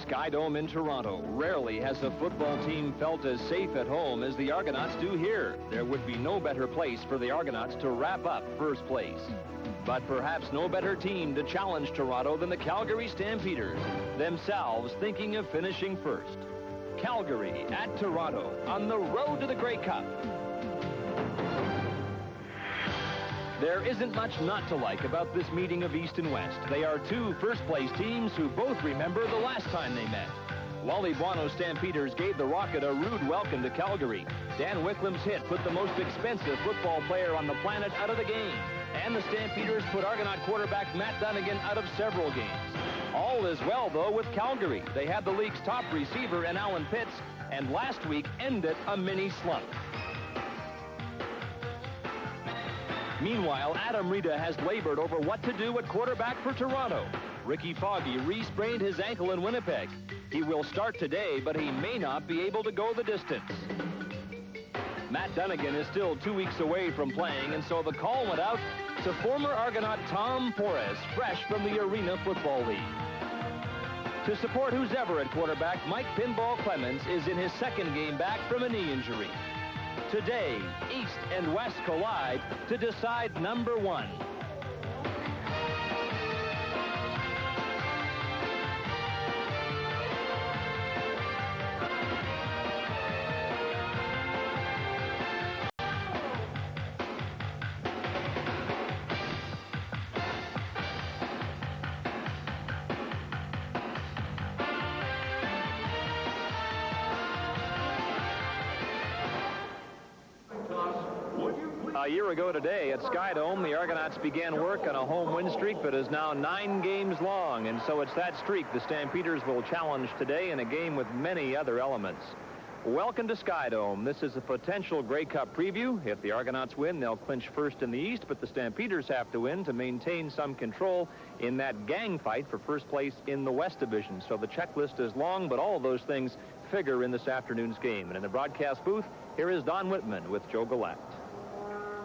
Sky Dome in Toronto. Rarely has a football team felt as safe at home as the Argonauts do here. There would be no better place for the Argonauts to wrap up first place. But perhaps no better team to challenge Toronto than the Calgary Stampeders, themselves thinking of finishing first. Calgary at Toronto on the road to the Grey Cup. There isn't much not to like about this meeting of East and West. They are two first-place teams who both remember the last time they met. Wally Buono's Stampeders gave the Rocket a rude welcome to Calgary. Dan Wicklam's hit put the most expensive football player on the planet out of the game. And the Stampeders put Argonaut quarterback Matt Dunnigan out of several games. All is well, though, with Calgary. They had the league's top receiver in Alan Pitts, and last week ended a mini slump. Meanwhile, Adam Rita has labored over what to do at quarterback for Toronto. Ricky Foggy re-sprained his ankle in Winnipeg. He will start today, but he may not be able to go the distance. Matt Dunnigan is still 2 weeks away from playing, and so the call went out to former Argonaut Tom Porras, fresh from the Arena Football League. To support who's ever at quarterback, Mike Pinball Clemens is in his second game back from a knee injury. Today, East and West collide to decide number one. A year ago today at Sky Dome, the Argonauts began work on a home win streak that is now 9 games long, and so it's that streak the Stampeders will challenge today in a game with many other elements. Welcome to Sky Dome. This is a potential Grey Cup preview. If the Argonauts win, they'll clinch first in the East, but the Stampeders have to win to maintain some control in that gang fight for first place in the West Division. So the checklist is long, but all of those things figure in this afternoon's game. And in the broadcast booth, here is Don Whitman with Joe Gillette.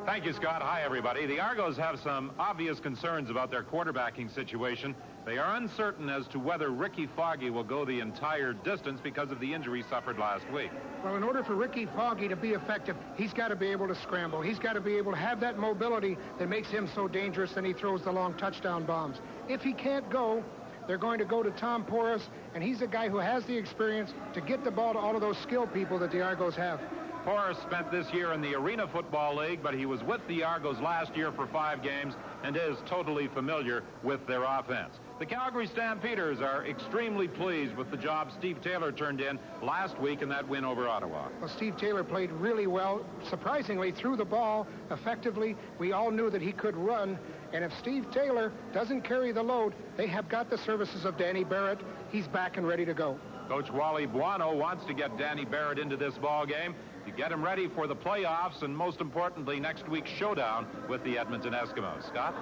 Thank you, Scott. Hi, everybody. The Argos have some obvious concerns about their quarterbacking situation. They are uncertain as to whether Ricky Foggy will go the entire distance because of the injury suffered last week. Well, in order for Ricky Foggy to be effective, he's got to be able to scramble. He's got to be able to have that mobility that makes him so dangerous and he throws the long touchdown bombs. If he can't go, they're going to go to Tom Porras, and he's a guy who has the experience to get the ball to all of those skilled people that the Argos have. Porras spent this year in the Arena Football League, but he was with the Argos last year for 5 games and is totally familiar with their offense. The Calgary Stampeders are extremely pleased with the job Steve Taylor turned in last week in that win over Ottawa. Well, Steve Taylor played really well, surprisingly threw the ball effectively. We all knew that he could run, and if Steve Taylor doesn't carry the load, they have got the services of Danny Barrett. He's back and ready to go. Coach Wally Buono wants to get Danny Barrett into this ball game to get him ready for the playoffs and, most importantly, next week's showdown with the Edmonton Eskimos. Scott?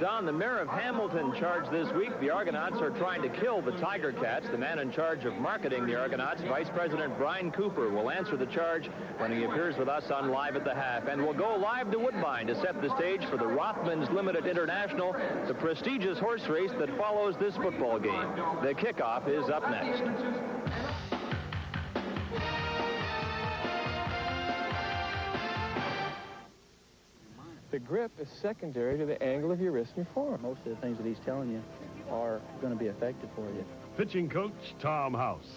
Don, the mayor of Hamilton charged this week the Argonauts are trying to kill the Tiger Cats. The man in charge of marketing the Argonauts, Vice President Brian Cooper, will answer the charge when he appears with us on Live at the Half. And we'll go live to Woodbine to set the stage for the Rothmans Limited International, the prestigious horse race that follows this football game. The kickoff is up next. The grip is secondary to the angle of your wrist and your forearm. Most of the things that he's telling you are going to be effective for you. Pitching coach Tom House.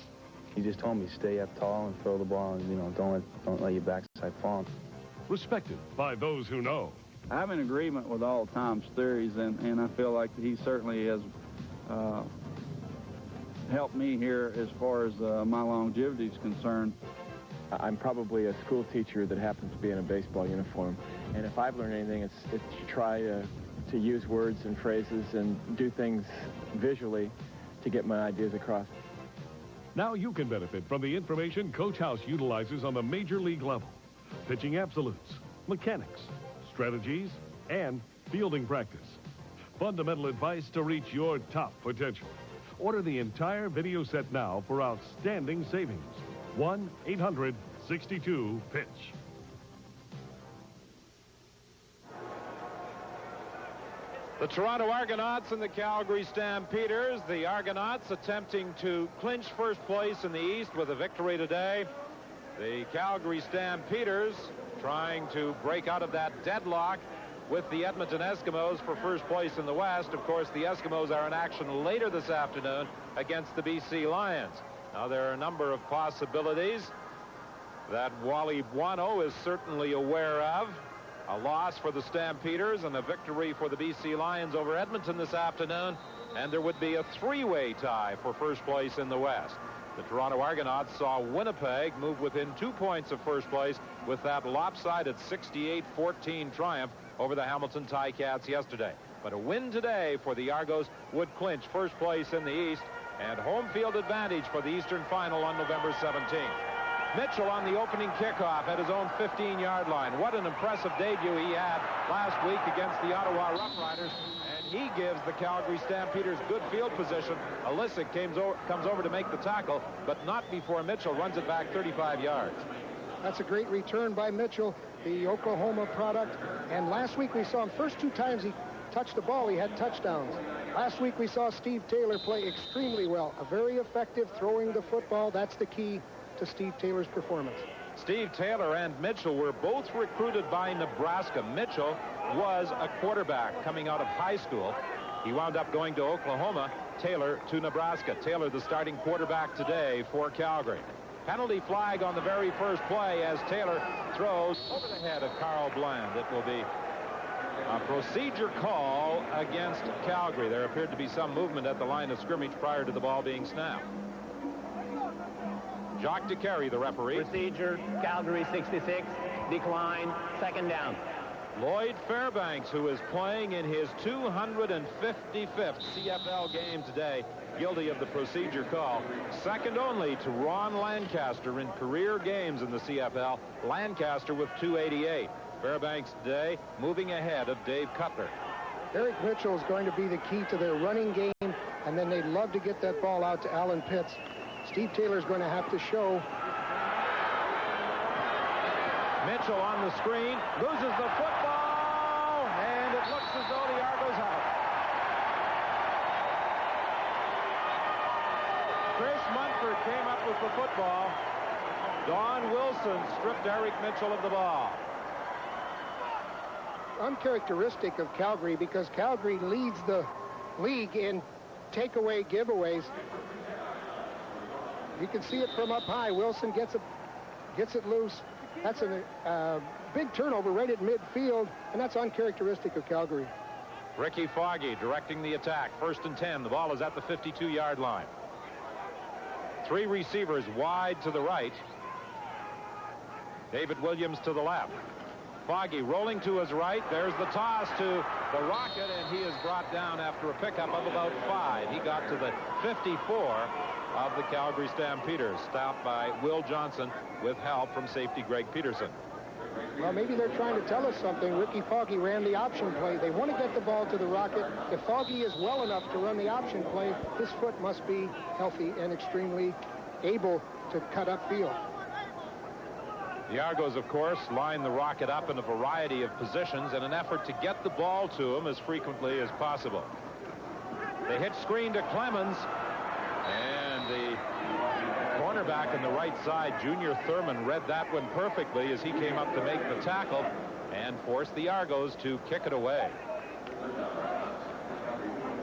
He just told me stay up tall and throw the ball, and don't let your backside fall. Respected by those who know. I'm in agreement with all Tom's theories, and I feel like he certainly has helped me here as far as my longevity is concerned. I'm probably a school teacher that happens to be in a baseball uniform. And if I've learned anything, it's to try to use words and phrases and do things visually to get my ideas across. Now you can benefit from the information Coach House utilizes on the major league level. Pitching absolutes, mechanics, strategies, and fielding practice. Fundamental advice to reach your top potential. Order the entire video set now for outstanding savings. 1-800-62-PITCH. The Toronto Argonauts and the Calgary Stampeders. The Argonauts attempting to clinch first place in the East with a victory today. The Calgary Stampeders trying to break out of that deadlock with the Edmonton Eskimos for first place in the West. Of course, the Eskimos are in action later this afternoon against the BC Lions. Now, there are a number of possibilities that Wally Buono is certainly aware of. A loss for the Stampeders and a victory for the BC Lions over Edmonton this afternoon, and there would be a three-way tie for first place in the West. The Toronto Argonauts saw Winnipeg move within 2 points of first place with that lopsided 68-14 triumph over the Hamilton Ticats yesterday. But a win today for the Argos would clinch first place in the East and home field advantage for the Eastern Final on November 17th. Mitchell on the opening kickoff at his own 15-yard line. What an impressive debut he had last week against the Ottawa Roughriders, and he gives the Calgary Stampeders good field position. Alisic comes over to make the tackle, but not before Mitchell runs it back 35 yards. That's a great return by Mitchell, the Oklahoma product. And last week we saw him, first 2 times he touched the ball, he had touchdowns. Last week we saw Steve Taylor play extremely well. A very effective throwing the football. That's the key to Steve Taylor's performance. Steve Taylor and Mitchell were both recruited by Nebraska. Mitchell was a quarterback coming out of high school. He wound up going to Oklahoma. Taylor to Nebraska. Taylor the starting quarterback today for Calgary. Penalty flag on the very first play as Taylor throws over the head of Carl Bland. It will be a procedure call against Calgary. There appeared to be some movement at the line of scrimmage prior to the ball being snapped. Jacques DeCarry, the referee. Procedure, Calgary 66, decline, second down. Lloyd Fairbanks, who is playing in his 255th CFL game today, guilty of the procedure call. Second only to Ron Lancaster in career games in the CFL. Lancaster with 288. Fairbanks today moving ahead of Dave Cutler. Eric Mitchell is going to be the key to their running game, and then they'd love to get that ball out to Alan Pitts. Steve Taylor's going to have to show. Mitchell on the screen, loses the football, and it looks as though the Argos out. Chris Munford came up with the football. Don Wilson stripped Eric Mitchell of the ball. Uncharacteristic of Calgary, because Calgary leads the league in takeaway giveaways. You can see it from up high. Wilson gets it loose. That's a big turnover right at midfield, and that's uncharacteristic of Calgary. Ricky Foggy directing the attack. 1st and 10. The ball is at the 52-yard line. 3 receivers wide to the right. David Williams to the left. Foggy rolling to his right. There's the toss to the Rocket, and he is brought down after a pickup of about 5. He got to the 54 of the Calgary Stampeders, stopped by Will Johnson with help from safety Greg Peterson. Well, maybe they're trying to tell us something. Ricky Foggy ran the option play. They want to get the ball to the Rocket. If Foggy is well enough to run the option play, his foot must be healthy and extremely able to cut upfield. The Argos, of course, line the Rocket up in a variety of positions in an effort to get the ball to him as frequently as possible. They hit screen to Clemens, and the cornerback on the right side, Junior Thurman, read that one perfectly as he came up to make the tackle and forced the Argos to kick it away.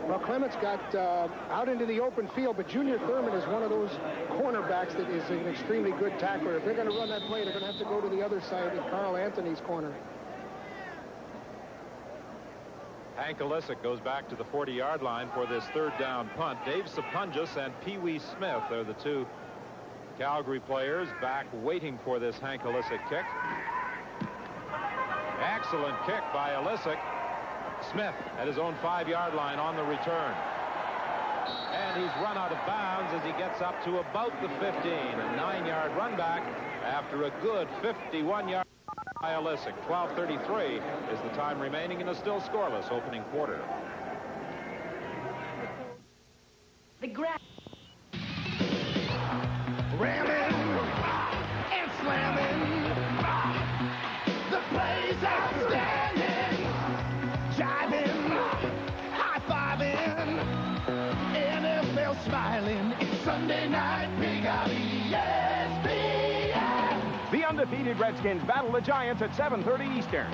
Well, Clements got out into the open field, but Junior Thurman is one of those cornerbacks that is an extremely good tackler. If they're going to run that play, they're going to have to go to the other side of Carl Anthony's corner. Hank Alisic goes back to the 40-yard line for this 3rd down punt. Dave Sapungis and Pee Wee Smith are the 2 Calgary players back waiting for this Hank Alisic kick. Excellent kick by Alisic. Smith at his own 5-yard line on the return. And he's run out of bounds as he gets up to about the 15. A 9-yard run back after a good 51-yard by Alisic. 12:33 is the time remaining in a still scoreless opening quarter. The grab. Ramming and slamming. The play's outstanding. Jiving smiling. It's Sunday night, Big Out ESPN. The undefeated Redskins battle the Giants at 7:30 Eastern.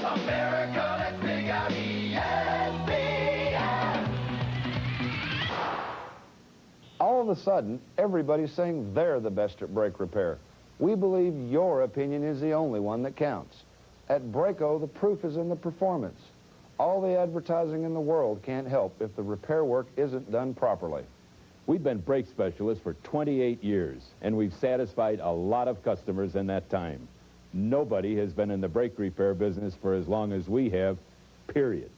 America, that's Big Out ESPN. All of a sudden, everybody's saying they're the best at brake repair. We believe your opinion is the only one that counts. At Braco, the proof is in the performance. All the advertising in the world can't help if the repair work isn't done properly. We've been brake specialists for 28 years, and we've satisfied a lot of customers in that time. Nobody has been in the brake repair business for as long as we have, period.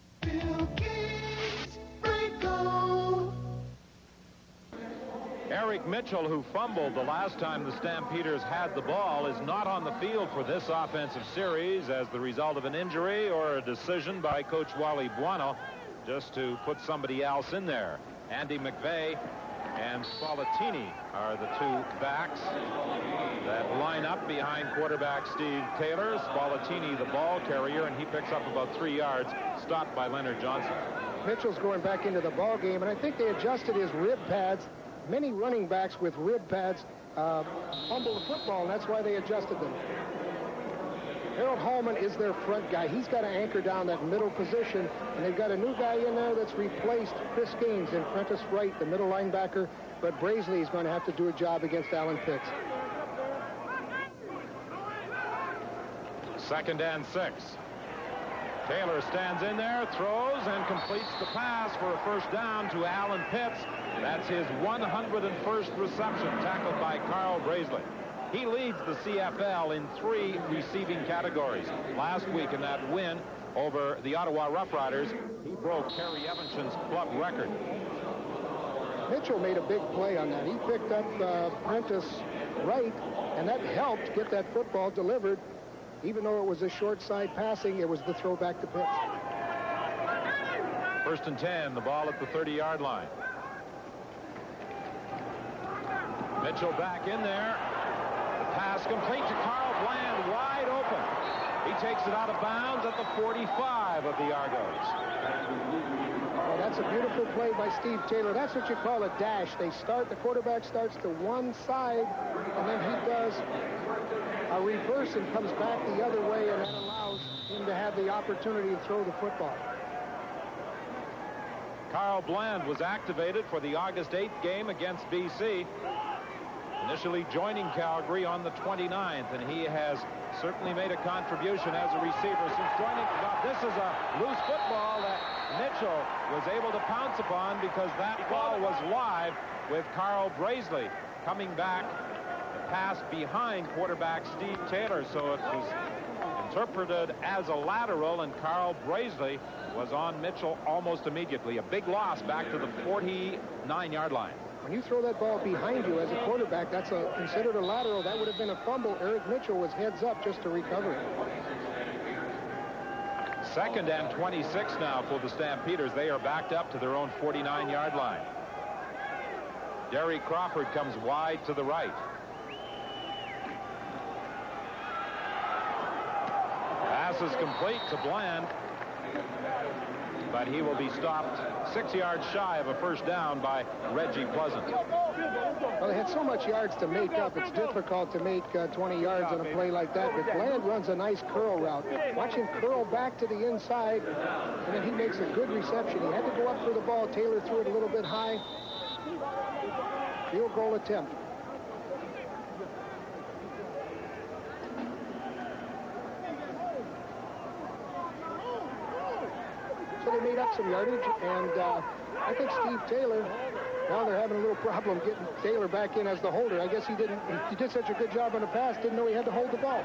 Eric Mitchell, who fumbled the last time the Stampeders had the ball, is not on the field for this offensive series as the result of an injury or a decision by Coach Wally Buono just to put somebody else in there. Andy McVeigh and Spallettini are the two backs that line up behind quarterback Steve Taylor. Spallettini the ball carrier, and he picks up about 3 yards, stopped by Leonard Johnson. Mitchell's going back into the ball game, and I think they adjusted his rib pads. Many running backs with rib pads fumble the football, and that's why they adjusted them. Harold Hallman is their front guy. He's got to anchor down that middle position, and they've got a new guy in there that's replaced Chris Gaines and Prentice Wright, the middle linebacker, but Brazeley is going to have to do a job against Alan Pitts. 2nd and 6. Taylor stands in there, throws, and completes the pass for a first down to Alan Pitts. That's his 101st reception, tackled by Carl Brazeley. He leads the CFL in 3 receiving categories. Last week in that win over the Ottawa Roughriders, he broke Kerry Evanson's club record. Mitchell made a big play on that. He picked up Prentice Wright, and that helped get that football delivered. Even though it was a short side passing, it was the throwback to Pitts. 1st and 10, the ball at the 30-yard line. Mitchell back in there. The pass complete to Carl Bland, wide open. He takes it out of bounds at the 45 of the Argos. Well, that's a beautiful play by Steve Taylor. That's what you call a dash. The quarterback starts to one side, and then he does a reverse and comes back the other way, and that allows him to have the opportunity to throw the football. Carl Bland was activated for the August 8th game against BC, initially joining Calgary on the 29th, and he has certainly made a contribution as a receiver since joining. Now, this is a loose football that Mitchell was able to pounce upon because that ball was live with Carl Brazeley coming back to pass behind quarterback Steve Taylor. So it was interpreted as a lateral, and Carl Brazeley was on Mitchell almost immediately. A big loss back to the 49-yard line. When you throw that ball behind you as a quarterback, that's considered a lateral. That would have been a fumble. Eric Mitchell was heads up just to recover it. 2nd and 26 now for the Stampeders. They are backed up to their own 49-yard line. Derry Crawford comes wide to the right. Pass is complete to Bland, but he will be stopped 6 yards shy of a first down by Reggie Pleasant. Well, they had so much yards to make up. It's difficult to make 20 yards on a play like that, but Bland runs a nice curl route. Watch him curl back to the inside, and then he makes a good reception. He had to go up for the ball. Taylor threw it a little bit high. Field goal attempt. So they made up some yardage, and I think Steve Taylor, now they're having a little problem getting Taylor back in as the holder. I guess he did such a good job on the pass, didn't know he had to hold the ball.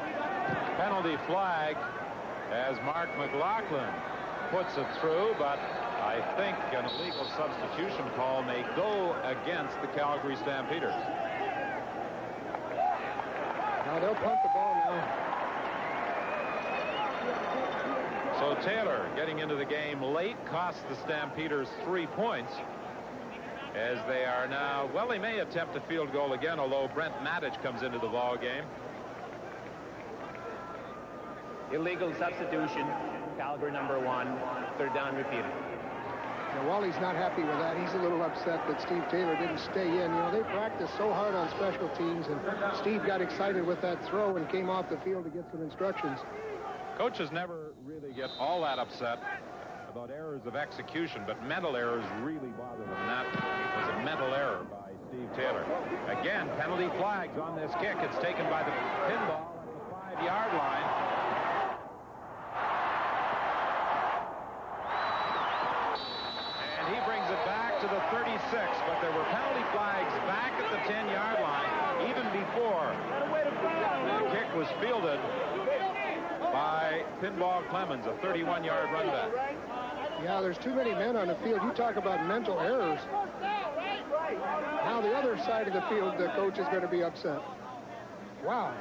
Penalty flag as Mark McLaughlin puts it through, but I think an illegal substitution call may go against the Calgary Stampeders. Now they'll punt the ball now. So Taylor getting into the game late costs the Stampeders 3 points as they are now, well, they may attempt a field goal again, although Brent Mattich comes into the ball game. Illegal substitution, Calgary number 1, 3rd down repeated. Now Wally's not happy with that. He's a little upset that Steve Taylor didn't stay in. You know, they practiced so hard on special teams, and Steve got excited with that throw and came off the field to get some instructions. Coaches never really get all that upset about errors of execution, but mental errors really bother them, and that was a mental error by Steve Taylor. Again, penalty flags on this kick. It's taken by the Pinball at the 5-yard line. And he brings it back to the 36, but there were penalty flags back at the 10-yard line even before the kick was fielded by Pinball Clemens, a 31-yard run back. Yeah, there's too many men on the field. You talk about mental errors. Now the other side of the field, the coach is going to be upset. Wow.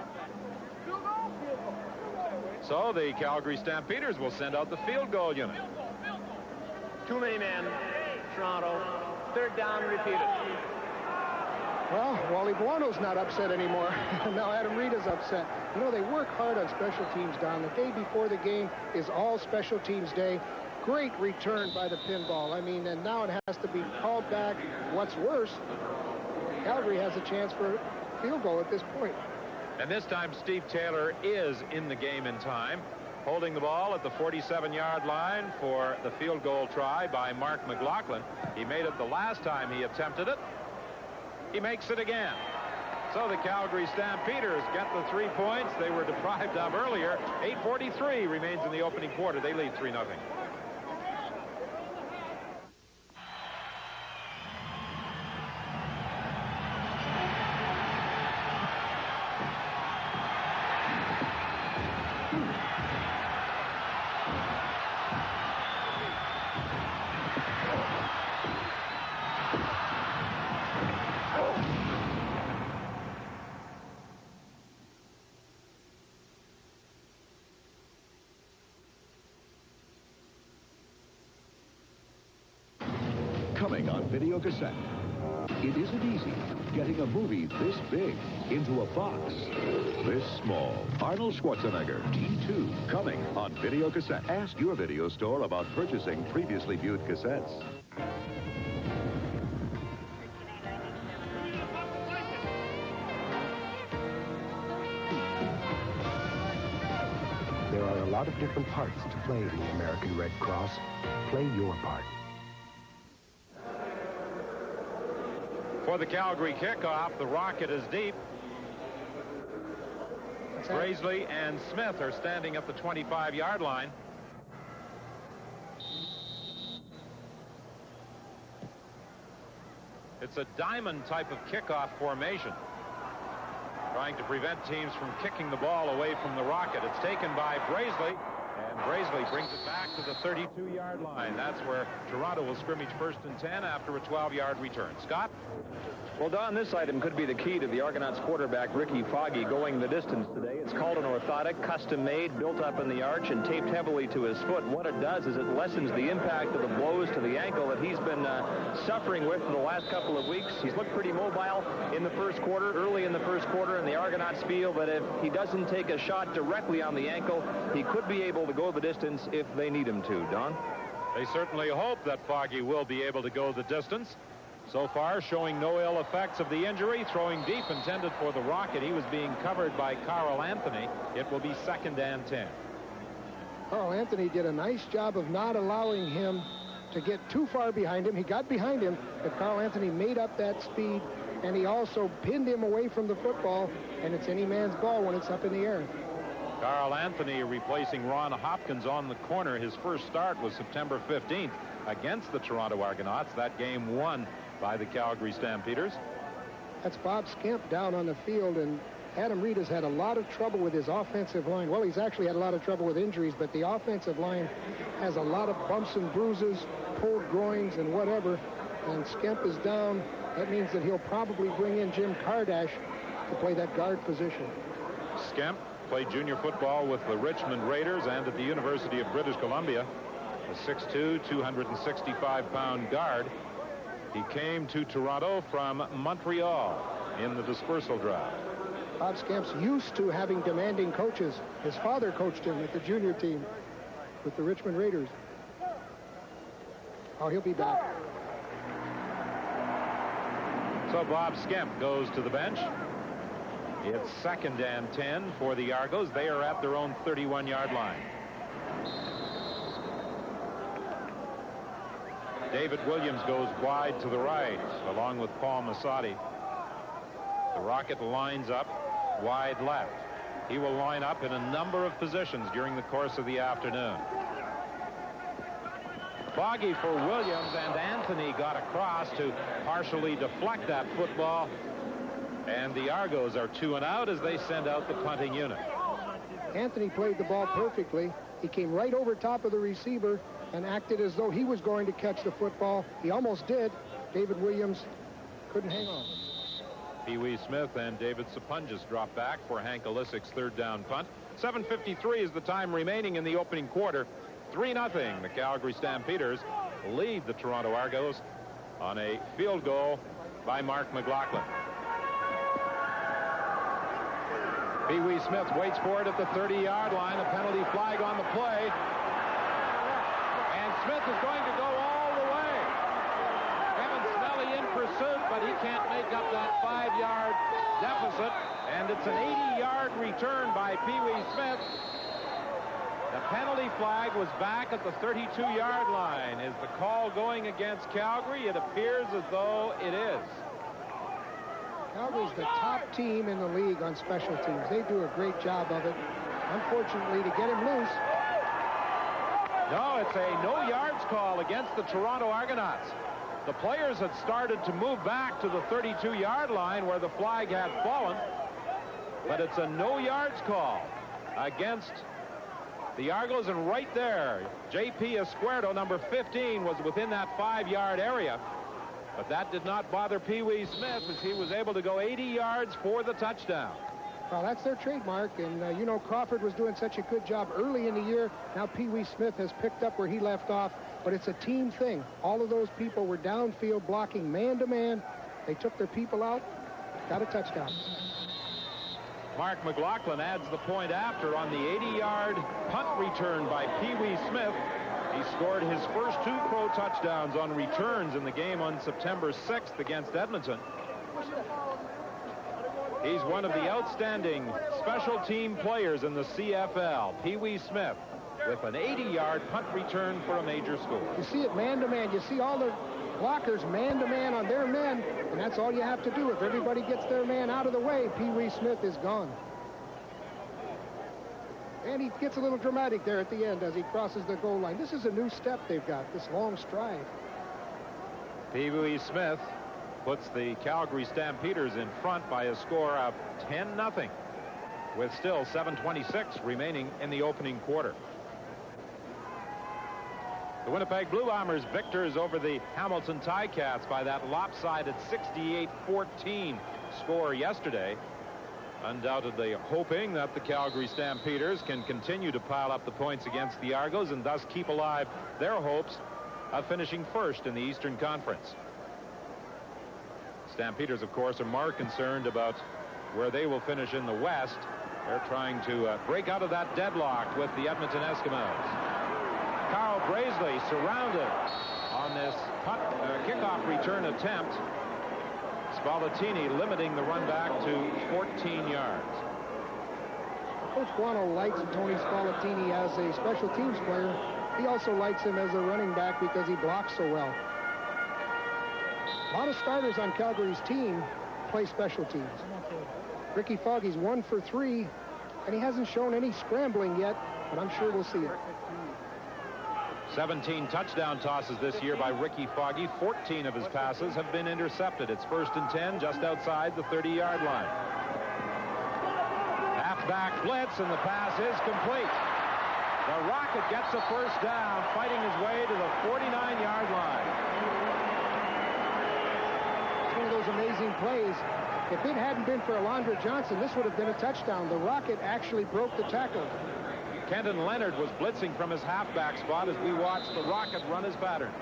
So the Calgary Stampeders will send out the field goal unit. Too many men. Toronto. Third down, repeated. Well, Wally Buono's not upset anymore. Now Adam Reed is upset. You know, they work hard on special teams, Don. The day before the game is all special teams day. Great return by the Pinball. I mean, and now it has to be called back. What's worse, Calgary has a chance for a field goal at this point. And this time, Steve Taylor is in the game in time, holding the ball at the 47-yard line for the field goal try by Mark McLaughlin. He made it the last time he attempted it. He makes it again. So the Calgary Stampeders get the 3 points they were deprived of earlier. 8:43 remains in the opening quarter. They lead 3-0. Coming on video cassette. It isn't easy getting a movie this big into a box this small. Arnold Schwarzenegger, T2, coming on video cassette. Ask your video store about purchasing previously viewed cassettes. There are a lot of different parts to play in the American Red Cross. Play your part. For the Calgary kickoff, the Rocket is deep. Brazeley and Smith are standing at the 25-yard line. It's a diamond type of kickoff formation, trying to prevent teams from kicking the ball away from the Rocket. It's taken by Brazeley, and Brazeley brings it back to the 32-yard line. That's where Toronto will scrimmage 1st and 10 after a 12-yard return. Scott? Well, Don, this item could be the key to the Argonauts quarterback, Ricky Foggy, going the distance today. It's called an orthotic, custom-made, built up in the arch and taped heavily to his foot. What it does is it lessens the impact of the blows to the ankle that he's been suffering with for the last couple of weeks. He's looked pretty mobile in the first quarter, early in the first quarter, and the Argonauts feel that if he doesn't take a shot directly on the ankle, he could be able to go the distance if they need him to. Don? They certainly hope that Foggy will be able to go the distance. So far, showing no ill effects of the injury, throwing deep intended for the Rocket. He was being covered by Carl Anthony. It will be 2nd and 10. Carl Anthony did a nice job of not allowing him to get too far behind him. He got behind him, but Carl Anthony made up that speed, and he also pinned him away from the football, and it's any man's ball when it's up in the air. Carl Anthony replacing Ron Hopkins on the corner. His first start was September 15th against the Toronto Argonauts. That game won by the Calgary Stampeders. That's Bob Skemp down on the field, and Adam Reed has had a lot of trouble with his offensive line. Well, he's actually had a lot of trouble with injuries, but the offensive line has a lot of bumps and bruises, pulled groins and whatever, and Skemp is down. That means that he'll probably bring in Jim Kardash to play that guard position. Skemp played junior football with the Richmond Raiders and at the University of British Columbia. A 6'2", 265-pound guard. He came to Toronto from Montreal in the dispersal draft. Bob Skemp's used to having demanding coaches. His father coached him at the junior team with the Richmond Raiders. Oh, he'll be back. So Bob Skemp goes to the bench. It's 2nd and 10 for the Argos. They are at their own 31-yard line. David Williams goes wide to the right, along with Paul Massotti. The Rocket lines up wide left. He will line up in a number of positions during the course of the afternoon. Foggy for Williams, and Anthony got across to partially deflect that football. And the Argos are 2 and out as they send out the punting unit. Anthony played the ball perfectly. He came right over top of the receiver and acted as though he was going to catch the football. He almost did. David Williams couldn't hang on. Pee Wee Smith and David Sapungis drop back for Hank Olisic's 3rd down punt. 7:53 is the time remaining in the opening quarter. 3-0. The Calgary Stampeders lead the Toronto Argos on a field goal by Mark McLaughlin. Pee Wee Smith waits for it at the 30-yard line. A penalty flag on the play. And Smith is going to go all the way. Kevin Snelly in pursuit, but he can't make up that 5-yard deficit. And it's an 80-yard return by Pee Wee Smith. The penalty flag was back at the 32-yard line. Is the call going against Calgary? It appears as though it is. Calgary's the top team in the league on special teams. They do a great job of it. Unfortunately, to get him loose. No, it's a no-yards call against the Toronto Argonauts. The players had started to move back to the 32-yard line where the flag had fallen. But it's a no-yards call against the Argos, and right there, J.P. Escuerdo, number 15, was within that 5-yard area. But that did not bother Pee Wee Smith as he was able to go 80 yards for the touchdown. Well, that's their trademark, and you know, Crawford was doing such a good job early in the year. Now Pee Wee Smith has picked up where he left off, but it's a team thing. All of those people were downfield blocking man-to-man. They took their people out, got a touchdown. Mark McLaughlin adds the point after on the 80-yard punt return by Pee Wee Smith. He scored his first 2 pro touchdowns on returns in the game on September 6th against Edmonton. He's one of the outstanding special team players in the CFL. Pee Wee Smith with an 80-yard punt return for a major score. You see it man-to-man. You see all the blockers man-to-man on their men, and that's all you have to do. If everybody gets their man out of the way, Pee Wee Smith is gone. And he gets a little dramatic there at the end as he crosses the goal line. This is a new step they've got, this long stride. Pee Wee Smith puts the Calgary Stampeders in front by a score of 10-0, with still 7:26 remaining in the opening quarter. The Winnipeg Blue Bombers victors over the Hamilton Ticats by that lopsided 68-14 score yesterday. Undoubtedly hoping that the Calgary Stampeders can continue to pile up the points against the Argos and thus keep alive their hopes of finishing first in the Eastern Conference. Stampeders, of course, are more concerned about where they will finish in the West. They're trying to break out of that deadlock with the Edmonton Eskimos. Carl Braisley surrounded on this kickoff return attempt. Spallettini limiting the run back to 14 yards. Coach Guano likes Tony Spallettini as a special teams player. He also likes him as a running back because he blocks so well. A lot of starters on Calgary's team play special teams. Ricky Foggy's 1 for 3, and he hasn't shown any scrambling yet, but I'm sure we'll see it. 17 touchdown tosses this year by Ricky Foggy. 14 of his passes have been intercepted. It's 1st and 10 just outside the 30-yard line. Halfback blitz, and the pass is complete. The Rocket gets a 1st down, fighting his way to the 49-yard line. It's one of those amazing plays. If it hadn't been for Alondra Johnson, this would have been a touchdown. The Rocket actually broke the tackle. Kenton Leonard was blitzing from his halfback spot as we watched the Rocket run his pattern.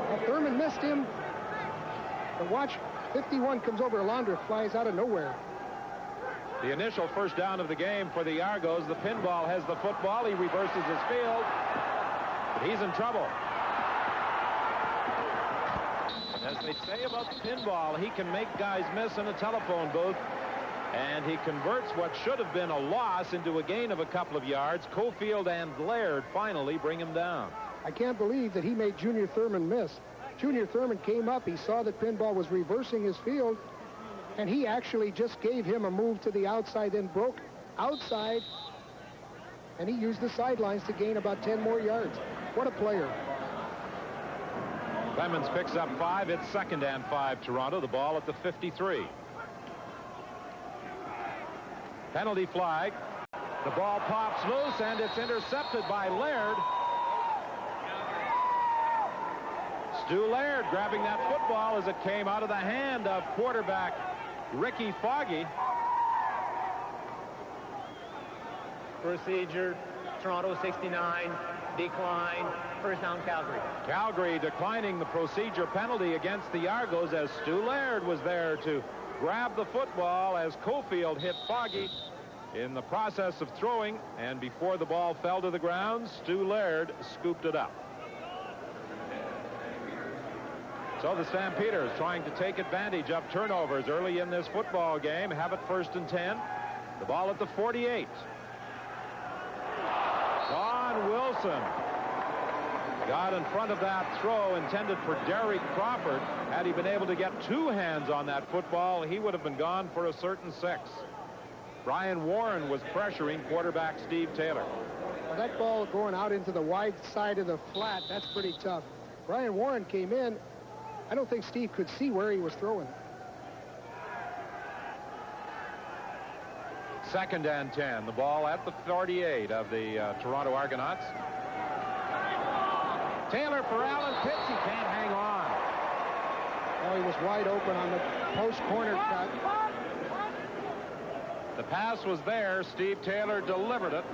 Well, Thurman missed him. But watch, 51 comes over. Alondra flies out of nowhere. The initial 1st down of the game for the Argos. The Pinball has the football. He reverses his field. But he's in trouble. And as they say about pinball, he can make guys miss in a telephone booth. And he converts what should have been a loss into a gain of a couple of yards. Cofield and Laird finally bring him down. I can't believe that he made Junior Thurman miss. Junior Thurman came up. He saw that Pinball was reversing his field, and he actually just gave him a move to the outside, then broke outside, and he used the sidelines to gain about 10 more yards. What a player. Clemens picks up 5. It's 2nd and 5 Toronto. The ball at the 53. Penalty flag. The ball pops loose, and it's intercepted by Laird. Stu Laird grabbing that football as it came out of the hand of quarterback Ricky Foggy. Procedure, Toronto 69, decline, first down Calgary. Calgary declining the procedure penalty against the Argos as Stu Laird was there to grab the football as Cofield hit Foggy in the process of throwing, and before the ball fell to the ground, Stu Laird scooped it up. So the Stampeders trying to take advantage of turnovers early in this football game, have it 1st and 10. The ball at the 48. Don Wilson got in front of that throw intended for Derek Crawford. Had he been able to get 2 hands on that football, he would have been gone for a certain 6. Brian Warren was pressuring quarterback Steve Taylor. Well, that ball going out into the wide side of the flat, that's pretty tough. Brian Warren came in. I don't think Steve could see where he was throwing. 2nd and 10. The ball at the 48 of the Toronto Argonauts. Taylor for Alan Pitts. He can't hang on. Oh, he was wide open on the post corner cut. The pass was there. Steve Taylor delivered it.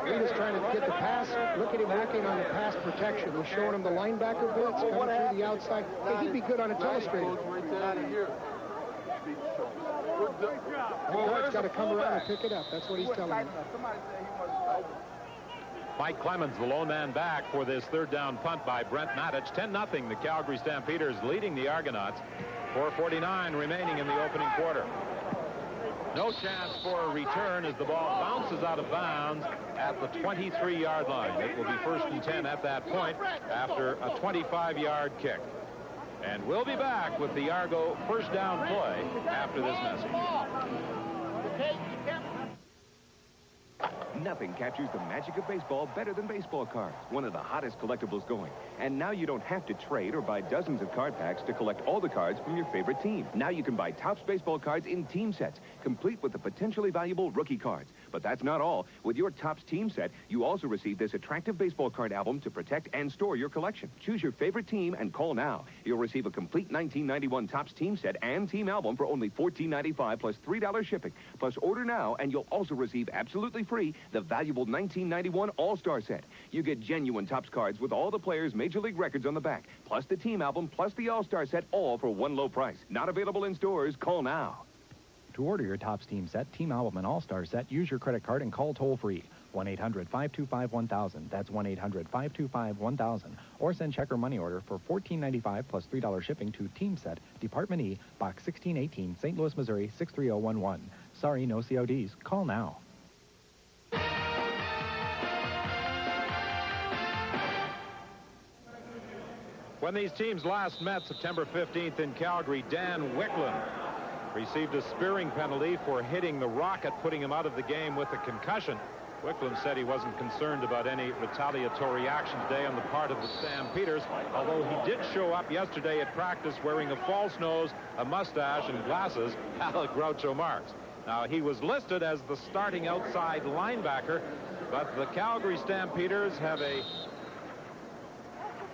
He was trying to get the pass. Look at him working on the pass protection. He's showing him the linebacker blitz coming through the outside. Hey, he'd be good on a telestrator. The guard's got to come around and pick it up. That's what he's telling me. Mike Clemens, the lone man back for this 3rd down punt by Brent Matich. 10-0. The Calgary Stampeders leading the Argonauts. 4:49 remaining in the opening quarter. No chance for a return as the ball bounces out of bounds at the 23-yard line. It will be 1st and 10 at that point after a 25-yard kick. And we'll be back with the Argo first down play after this message. Nothing captures the magic of baseball better than baseball cards, one of the hottest collectibles going. And now you don't have to trade or buy dozens of card packs to collect all the cards from your favorite team. Now you can buy Topps baseball cards in team sets, complete with the potentially valuable rookie cards. But that's not all. With your Topps team set, you also receive this attractive baseball card album to protect and store your collection. Choose your favorite team and call now. You'll receive a complete 1991 Topps team set and team album for only $14.95 plus $3 shipping. Plus order now and you'll also receive absolutely free the valuable 1991 All-Star set. You get genuine Topps cards with all the players' Major League records on the back, plus the team album, plus the All-Star set, all for one low price. Not available in stores. Call now. To order your Topps team set, team album, and All-Star set, use your credit card and call toll-free. 1-800-525-1000. That's 1-800-525-1000. Or send check or money order for $14.95 plus $3 shipping to Team Set, Department E, Box 1618, St. Louis, Missouri, 63011. Sorry, no CODs. Call now. When these teams last met September 15th in Calgary, Dan Wicklund received a spearing penalty for hitting the Rocket, putting him out of the game with a concussion. Wicklund said he wasn't concerned about any retaliatory action today on the part of the Stampeders, although he did show up yesterday at practice wearing a false nose, a mustache, and glasses, Alec Groucho Marx. Now, he was listed as the starting outside linebacker, but the Calgary Stampeders have a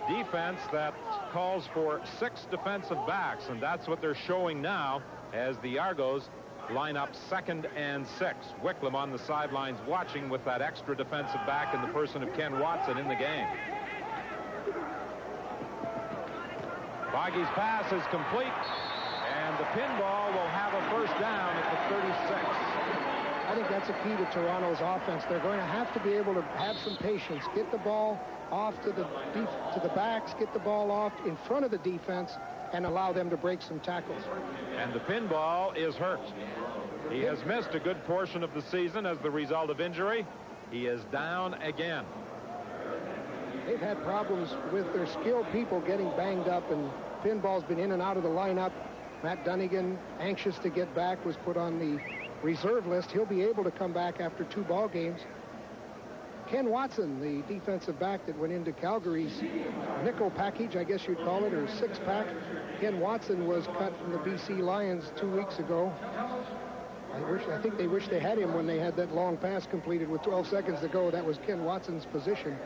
defense that calls for 6 defensive backs, and that's what they're showing now as the Argos line up 2nd and 6. Wicklund on the sidelines watching with that extra defensive back in the person of Ken Watson in the game. Foggy's pass is complete, and the Pinball will have a first down at the 36. I think that's a key to Toronto's offense. They're going to have to be able to have some patience, get the ball off to the backs, get the ball off in front of the defense, and allow them to break some tackles. And the Pinball is hurt. He has missed a good portion of the season as the result of injury. He is down again. They've had problems with their skilled people getting banged up, and Pinball's been in and out of the lineup. Matt Dunnigan, anxious to get back, was put on the reserve list. He'll be able to come back after 2 ball games. Ken Watson, the defensive back that went into Calgary's nickel package, I guess you'd call it, or 6-pack. Ken Watson was cut from the BC Lions 2 weeks ago. I think they wish they had him when they had that long pass completed with 12 seconds to go. That was Ken Watson's position.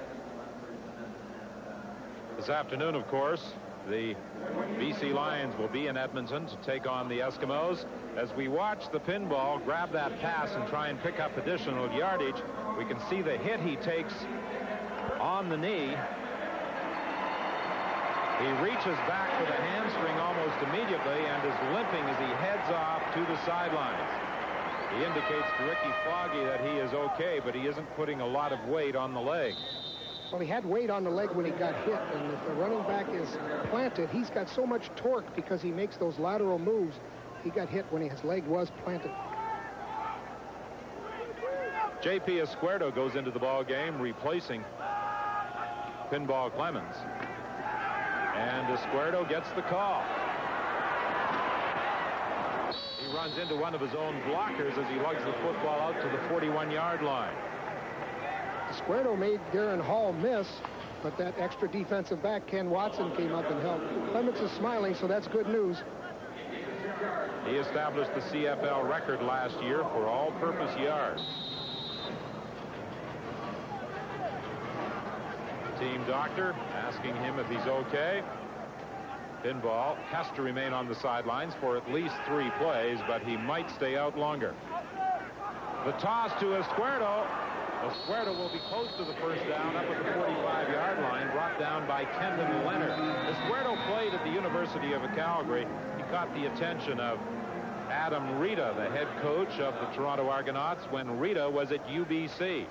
This afternoon, of course, the BC Lions will be in Edmonton to take on the Eskimos. As we watch the Pinball grab that pass and try and pick up additional yardage, we can see the hit he takes on the knee. He reaches back for the hamstring almost immediately and is limping as he heads off to the sidelines. He indicates to Ricky Foggy that he is okay, but he isn't putting a lot of weight on the leg. Well, he had weight on the leg when he got hit, and if the running back is planted, he's got so much torque because he makes those lateral moves. He got hit when his leg was planted. J.P. Escuerdo goes into the ball game, replacing Pinball Clemens. And Escuerdo gets the call. He runs into one of his own blockers as he lugs the football out to the 41-yard line. Escuerdo made Darren Hall miss, but that extra defensive back, Ken Watson, came up and helped. Clemens is smiling, so that's good news. He established the CFL record last year for all-purpose yards. Team doctor asking him if he's okay. Pinball has to remain on the sidelines for at least 3 plays, but he might stay out longer. The toss to Escuerdo. Escuerdo will be close to the first down up at the 45-yard line, brought down by Kenton Leonard. Escuerdo played at the University of Calgary. He caught the attention of Adam Rita, the head coach of the Toronto Argonauts, when Rita was at UBC.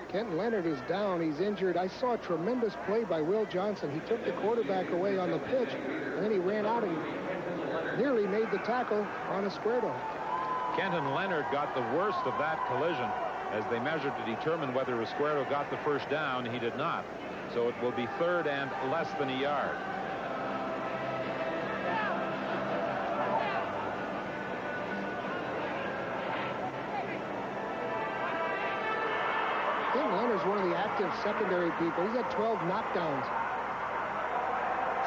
Kenton Leonard is down. He's injured. I saw a tremendous play by Will Johnson. He took the quarterback away on the pitch, and then he ran out and nearly made the tackle on Escuerdo. Kenton Leonard got the worst of that collision as they measured to determine whether Escuerdo got the first down. He did not. So it will be 3rd and less than a yard. Kenton Leonard's one of the active secondary people. He's got 12 knockdowns.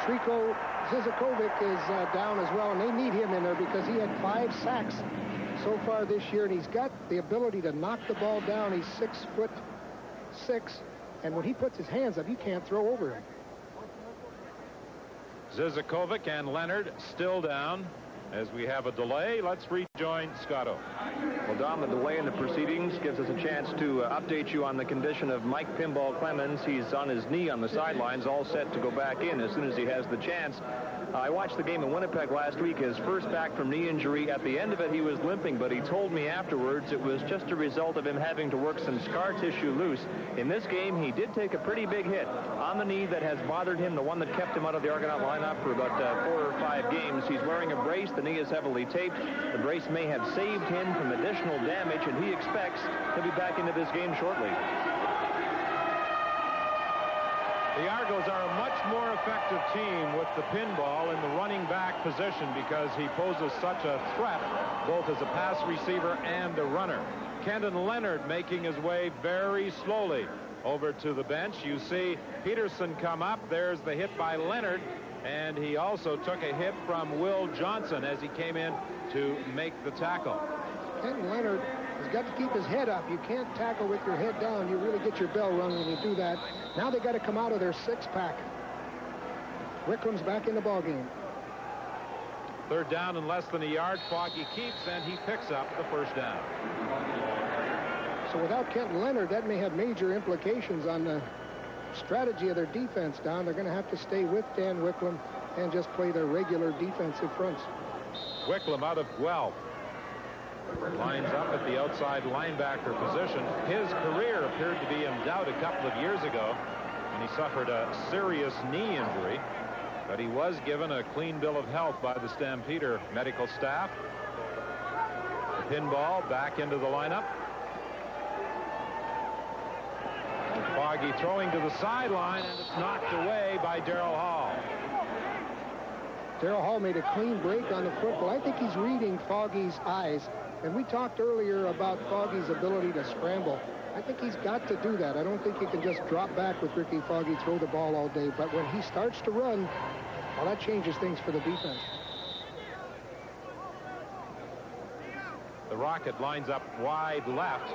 Trico Zizakovic is down as well, and they need him in there because he had 5 sacks so far this year, and he's got the ability to knock the ball down. He's 6'6", and when he puts his hands up, you can't throw over him. Zizakovic and Leonard still down. As we have a delay, let's rejoin Scotto. Well, Dom, the delay in the proceedings gives us a chance to update you on the condition of Mike Pinball Clemens. He's on his knee on the sidelines, all set to go back in as soon as he has the chance. I watched the game in Winnipeg last week, his first back from knee injury. At the end of it, he was limping, but he told me afterwards it was just a result of him having to work some scar tissue loose. In this game, he did take a pretty big hit on the knee that has bothered him, the one that kept him out of the Argonaut lineup for about 4 or 5 games. He's wearing a brace. The knee is heavily taped. The brace may have saved him from additional damage, and he expects to be back into this game shortly. The Argos are a much more effective team with the Pinball in the running back position because he poses such a threat both as a pass receiver and a runner. Kenton Leonard making his way very slowly over to the bench. You see Peterson come up. There's the hit by Leonard, and he also took a hit from Will Johnson as he came in to make the tackle. Kenton Leonard has got to keep his head up. You can't tackle with your head down. You really get your bell rung when you do that. Now they got to come out of their 6-pack. Wicklam's back in the ballgame. 3rd down and less than a yard. Foggy keeps, and he picks up the first down. So without Kenton Leonard, that may have major implications on the strategy of their defense down. They're going to have to stay with Dan Wicklam and just play their regular defensive fronts. Wicklam out of Guelph. Lines up at the outside linebacker position. His career appeared to be in doubt a couple of years ago when he suffered a serious knee injury, but he was given a clean bill of health by the Stampeder medical staff. The pinball back into the lineup. Foggy throwing to the sideline, and it's knocked away by Darrell Hall. Darrell Hall made a clean break on the football. I think he's reading Foggy's eyes. And we talked earlier about Foggy's ability to scramble. I think he's got to do that. I don't think he can just drop back with Ricky Foggy, throw the ball all day. But when he starts to run, well, that changes things for the defense. The Rocket lines up wide left.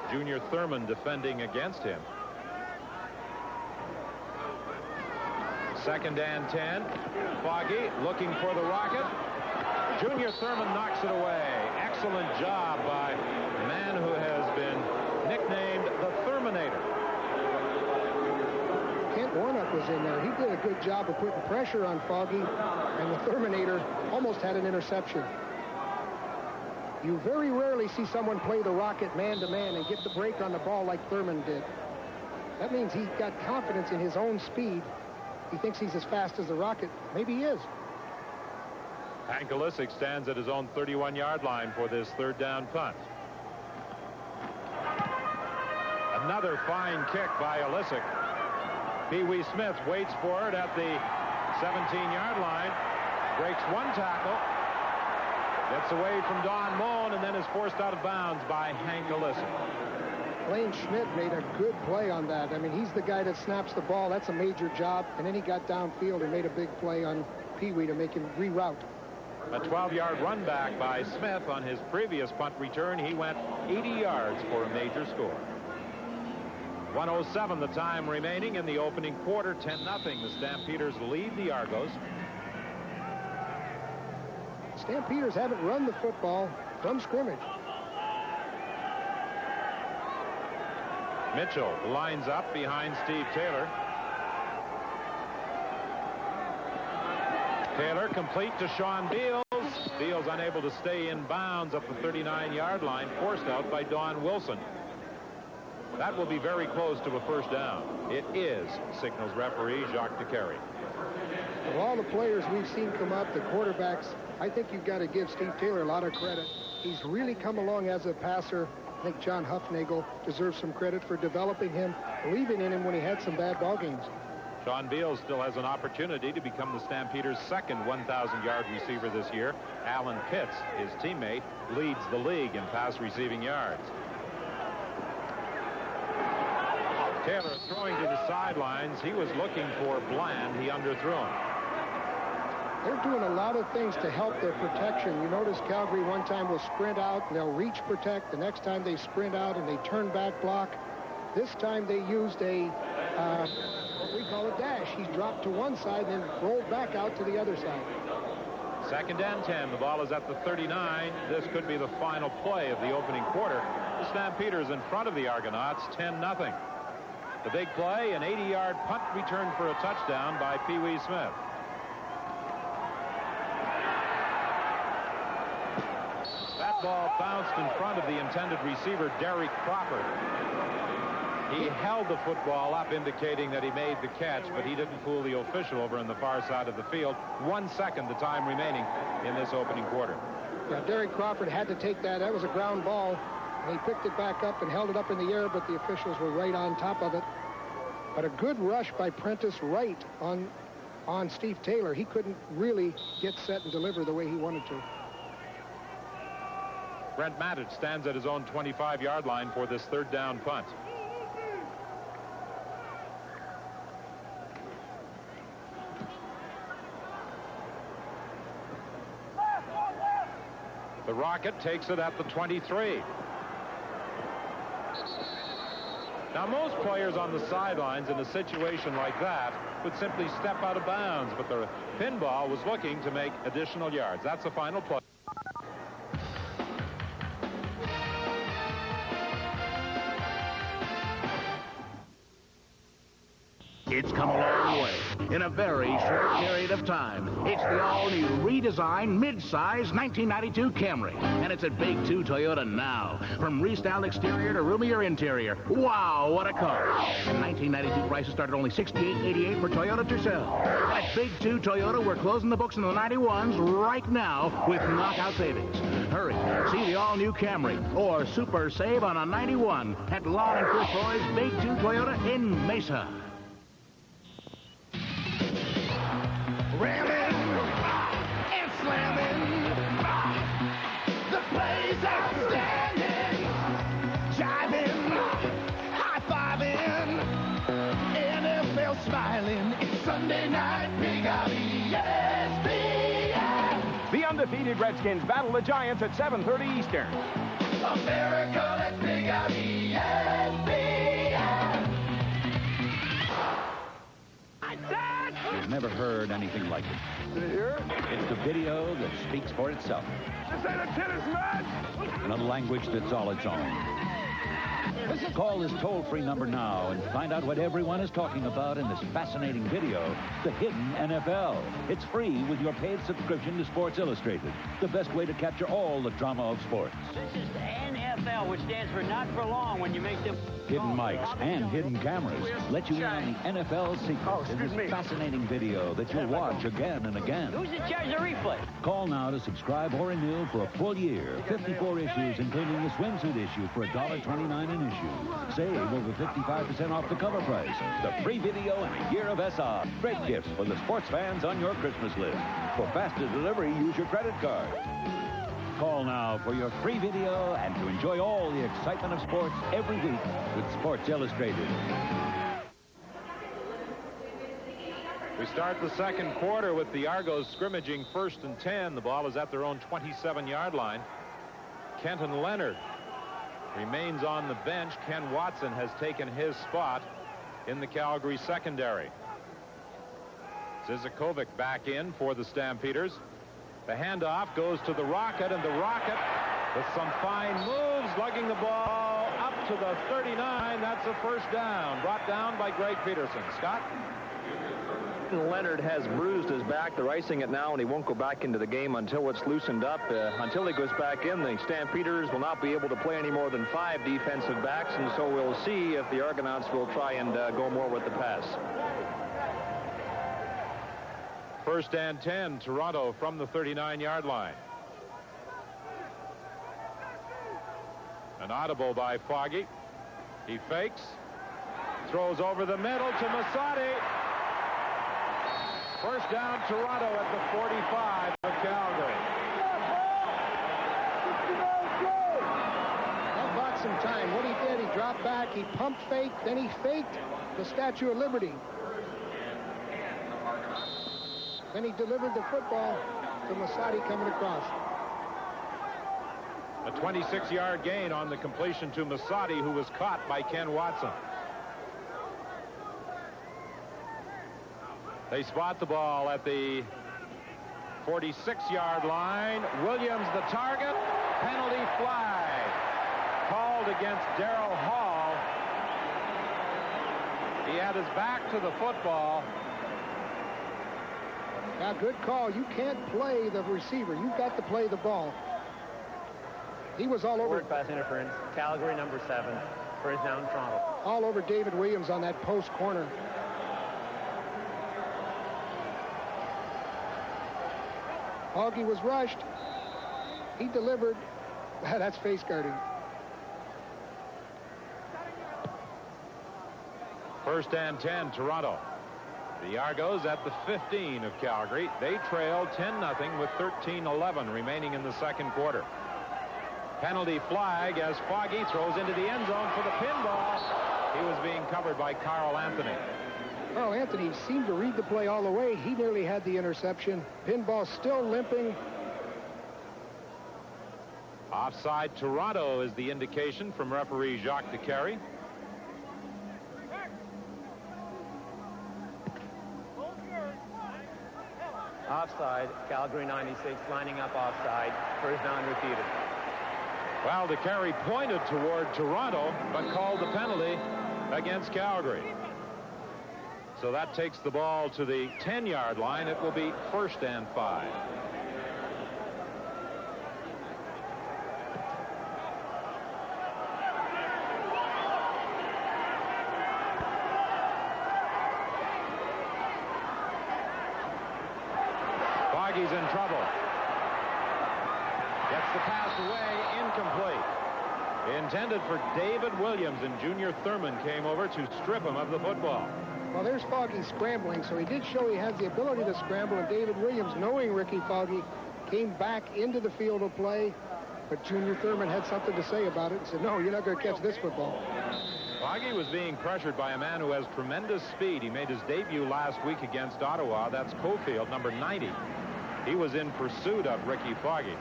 Junior Thurman defending against him. 2nd and 10. Foggy looking for the Rocket. Junior Thurman knocks it away. Excellent job by the man who has been nicknamed the Thurminator. Kent Warnock was in there. He did a good job of putting pressure on Foggy, and the Thurminator almost had an interception. You very rarely see someone play the Rocket man-to-man and get the break on the ball like Thurman did. That means he got confidence in his own speed. He thinks he's as fast as the Rocket. Maybe he is. Hank Alisic stands at his own 31-yard line for this 3rd down punt. Another fine kick by Alisic. Pee Wee Smith waits for it at the 17-yard line. Breaks one tackle. Gets away from Don Moen and then is forced out of bounds by Hank Alisic. Blaine Schmidt made a good play on that. I mean, he's the guy that snaps the ball. That's a major job. And then he got downfield and made a big play on Pee Wee to make him reroute. A 12-yard run back by Smith on his previous punt return. He went 80 yards for a major score. 1:07 the time remaining in the opening quarter. 10-0. The Stampeders lead the Argos. Stampeders haven't run the football from scrimmage. Mitchell lines up behind Steve Taylor. Taylor complete to Sean Beals. Beals unable to stay in bounds up the 39-yard line, forced out by Don Wilson. That will be very close to a 1st down. It is, signals referee Jacques DeCarry. Of all the players we've seen come up, the quarterbacks, I think you've got to give Steve Taylor a lot of credit. He's really come along as a passer. I think John Huffnagel deserves some credit for developing him, believing in him when he had some bad ball games. Sean Beals still has an opportunity to become the Stampeders' 2nd 1,000-yard receiver this year. Alan Pitts, his teammate, leads the league in pass receiving yards. Taylor throwing to the sidelines. He was looking for Bland. He underthrew him. They're doing a lot of things to help their protection. You notice Calgary one time will sprint out and they'll reach protect. The next time they sprint out and they turn back block. This time they used a what we call a dash. He's dropped to one side and then rolled back out to the other side. 2nd and 10. The ball is at the 39. This could be the final play of the opening quarter. The Stampeders in front of the Argonauts, 10-0. The big play, an 80-yard punt return for a touchdown by Pee Wee Smith. That ball bounced in front of the intended receiver, Derek Crawford. He held the football up, indicating that he made the catch, but he didn't fool the official over on the far side of the field. 1 second, the time remaining in this opening quarter. Yeah, Derek Crawford had to take that. That was a ground ball. And he picked it back up and held it up in the air, but the officials were right on top of it. But a good rush by Prentice Wright on Steve Taylor. He couldn't really get set and deliver the way he wanted to. Brent Mattich stands at his own 25-yard line for this 3rd down punt. The Rocket takes it at the 23. Now, most players on the sidelines in a situation like that would simply step out of bounds, but the pinball was looking to make additional yards. That's the final play. It's come a long way in a very short period of time. It's the all-new, redesigned, mid-size 1992 Camry. And it's at Big 2 Toyota now. From restyled exterior to roomier interior. Wow, what a car. And 1992 prices start at only $68.88 for Toyota Tercel. And at Big 2 Toyota, we're closing the books on the 91s right now with knockout savings. Hurry, see the all-new Camry or super save on a 91 at Lawn and Chris Roy's Big 2 Toyota in Mesa. Ramming and slamming, the play's outstanding, jiving, high-fiving, NFL smiling. It's Sunday night, Big Out ESPN. The undefeated Redskins battle the Giants at 7:30 Eastern. America, that's Big Out ESPN. You've never heard anything like it. Did you hear it? It's the video that speaks for itself. This ain't a tennis match! In a language that's all its own. Call this toll-free number now and find out what everyone is talking about in this fascinating video, The Hidden NFL. It's free with your paid subscription to Sports Illustrated, the best way to capture all the drama of sports. This is the NFL, which stands for not for long when you make them... Hidden mics and hidden cameras let you in on the NFL secrets in this fascinating video that you'll watch again and again. Who's in charge of replay? Call now to subscribe or renew for a full year. 54 issues, including the swimsuit issue for $1.29 an issue. Save over 55% off the cover price. The free video and a year of SR. Great gifts for the sports fans on your Christmas list. For faster delivery, use your credit card. Call now for your free video and to enjoy all the excitement of sports every week with Sports Illustrated. We start the second quarter with the Argos scrimmaging 1st and 10. The ball is at their own 27-yard line. Kenton Leonard remains on the bench. Ken Watson has taken his spot in the Calgary secondary. Zizakovic back in for the Stampeders. The handoff goes to the Rocket, and the Rocket, with some fine moves, lugging the ball up to the 39. That's a first down, brought down by Greg Peterson. Scott? Leonard has bruised his back. They're icing it now, and he won't go back into the game until it's loosened up. Until he goes back in, the Stampeders will not be able to play any more than 5 defensive backs, and so we'll see if the Argonauts will try and go more with the pass. 1st and 10, Toronto from the 39-yard line. An audible by Foggy. He fakes, throws over the middle to Masadi. First down, Toronto at the 45 of Calgary. That bought some time. What he did, he dropped back, he pump faked, then he faked the Statue of Liberty. Then he delivered the football to Masadi coming across. A 26-yard gain on the completion to Masadi, who was caught by Ken Watson. They spot the ball at the 46-yard line. Williams the target. Penalty flag called against Darrell Hall. He had his back to the football. Now, good call. You can't play the receiver. You've got to play the ball. He was all over. Forward pass interference. Calgary number 7. First down, Toronto. All over David Williams on that post corner. Augie was rushed. He delivered. That's face guarding. 1st and 10, Toronto. The Argos at the 15 of Calgary. They trail 10-0 with 13:11 remaining in the second quarter. Penalty flag as Foggy throws into the end zone for the pinball. He was being covered by Carl Anthony. Carl Anthony seemed to read the play all the way. He nearly had the interception. Pinball still limping. Offside Toronto is the indication from referee Jacques DeCarry. Offside, Calgary 96, lining up offside. First down repeated. Well, DeCarry pointed toward Toronto, but called the penalty against Calgary. So that takes the ball to the 10-yard line. It will be 1st and 5. Foggy's in trouble. Gets the pass away, incomplete. Intended for David Williams, and Junior Thurman came over to strip him of the football. Well, there's Foggy scrambling, so he did show he has the ability to scramble, and David Williams, knowing Ricky Foggy, came back into the field of play, but Junior Thurman had something to say about it and said, no, you're not going to catch this football. Foggy was being pressured by a man who has tremendous speed. He made his debut last week against Ottawa. That's Cofield, number 90. He was in pursuit of Ricky Foggy.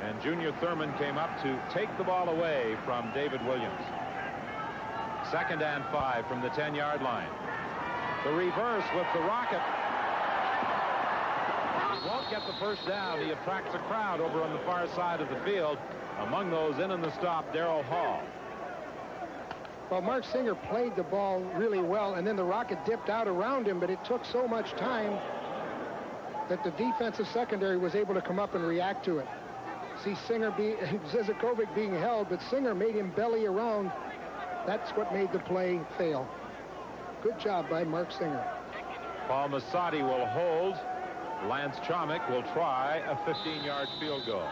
And Junior Thurman came up to take the ball away from David Williams. 2nd and 5 from the 10-yard line. The reverse with the Rocket. He won't get the first down. He attracts a crowd over on the far side of the field. Among those in the stop, Darrell Hall. Well, Mark Singer played the ball really well, and then the Rocket dipped out around him, but it took so much time that the defensive secondary was able to come up and react to it. See Singer Zizakovic being held, but Singer made him belly around. That's what made the play fail. Good job by Mark Singer. Paul Massotti will hold. Lance Chomick will try a 15-yard field goal.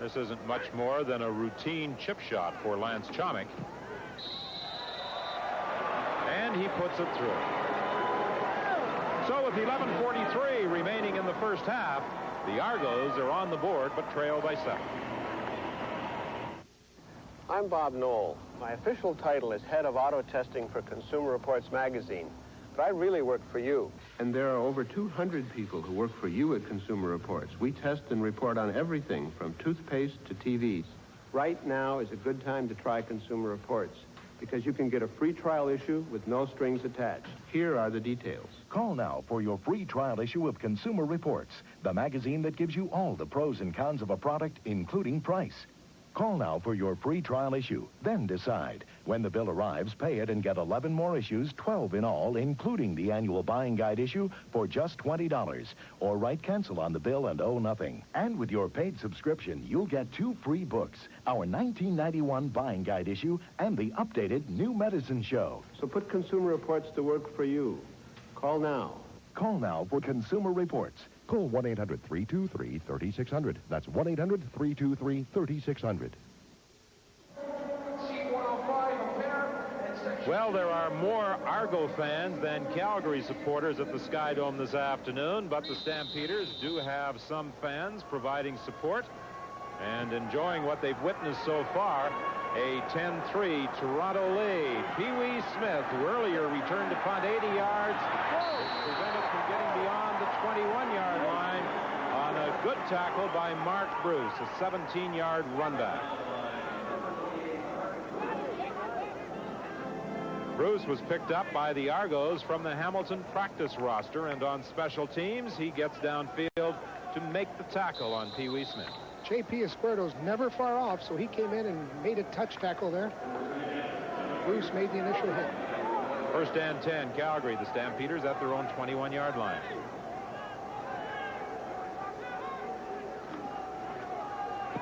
This isn't much more than a routine chip shot for Lance Chomick. And he puts it through. So with 11:43 remaining in the first half, the Argos are on the board but trail by 7. I'm Bob Knoll. My official title is head of auto testing for Consumer Reports magazine, but I really work for you. And there are over 200 people who work for you at Consumer Reports. We test and report on everything from toothpaste to TVs. Right now is a good time to try Consumer Reports, because you can get a free trial issue with no strings attached. Here are the details. Call now for your free trial issue of Consumer Reports, the magazine that gives you all the pros and cons of a product, including price. Call now for your free trial issue, then decide. When the bill arrives, pay it and get 11 more issues, 12 in all, including the annual buying guide issue, for just $20. Or write cancel on the bill and owe nothing. And with your paid subscription, you'll get 2 free books, our 1991 buying guide issue and the updated New Medicine Show. So put Consumer Reports to work for you. Call now. Call now for Consumer Reports. Call 1-800-323-3600. That's 1-800-323-3600. Well, there are more Argo fans than Calgary supporters at the Sky Dome this afternoon, but the Stampeders do have some fans providing support and enjoying what they've witnessed so far, a 10-3 Toronto lead. Pee Wee Smith, who earlier returned to punt 80 yards, is prevented from getting beyond the 21-yard line on a good tackle by Mark Bruce, a 17-yard runback. Bruce was picked up by the Argos from the Hamilton practice roster, and on special teams, he gets downfield to make the tackle on Pee Wee Smith. J.P. Esquerdo's never far off, so he came in and made a touch tackle there. Bruce made the initial hit. 1st and 10, Calgary. The Stampeders at their own 21-yard line.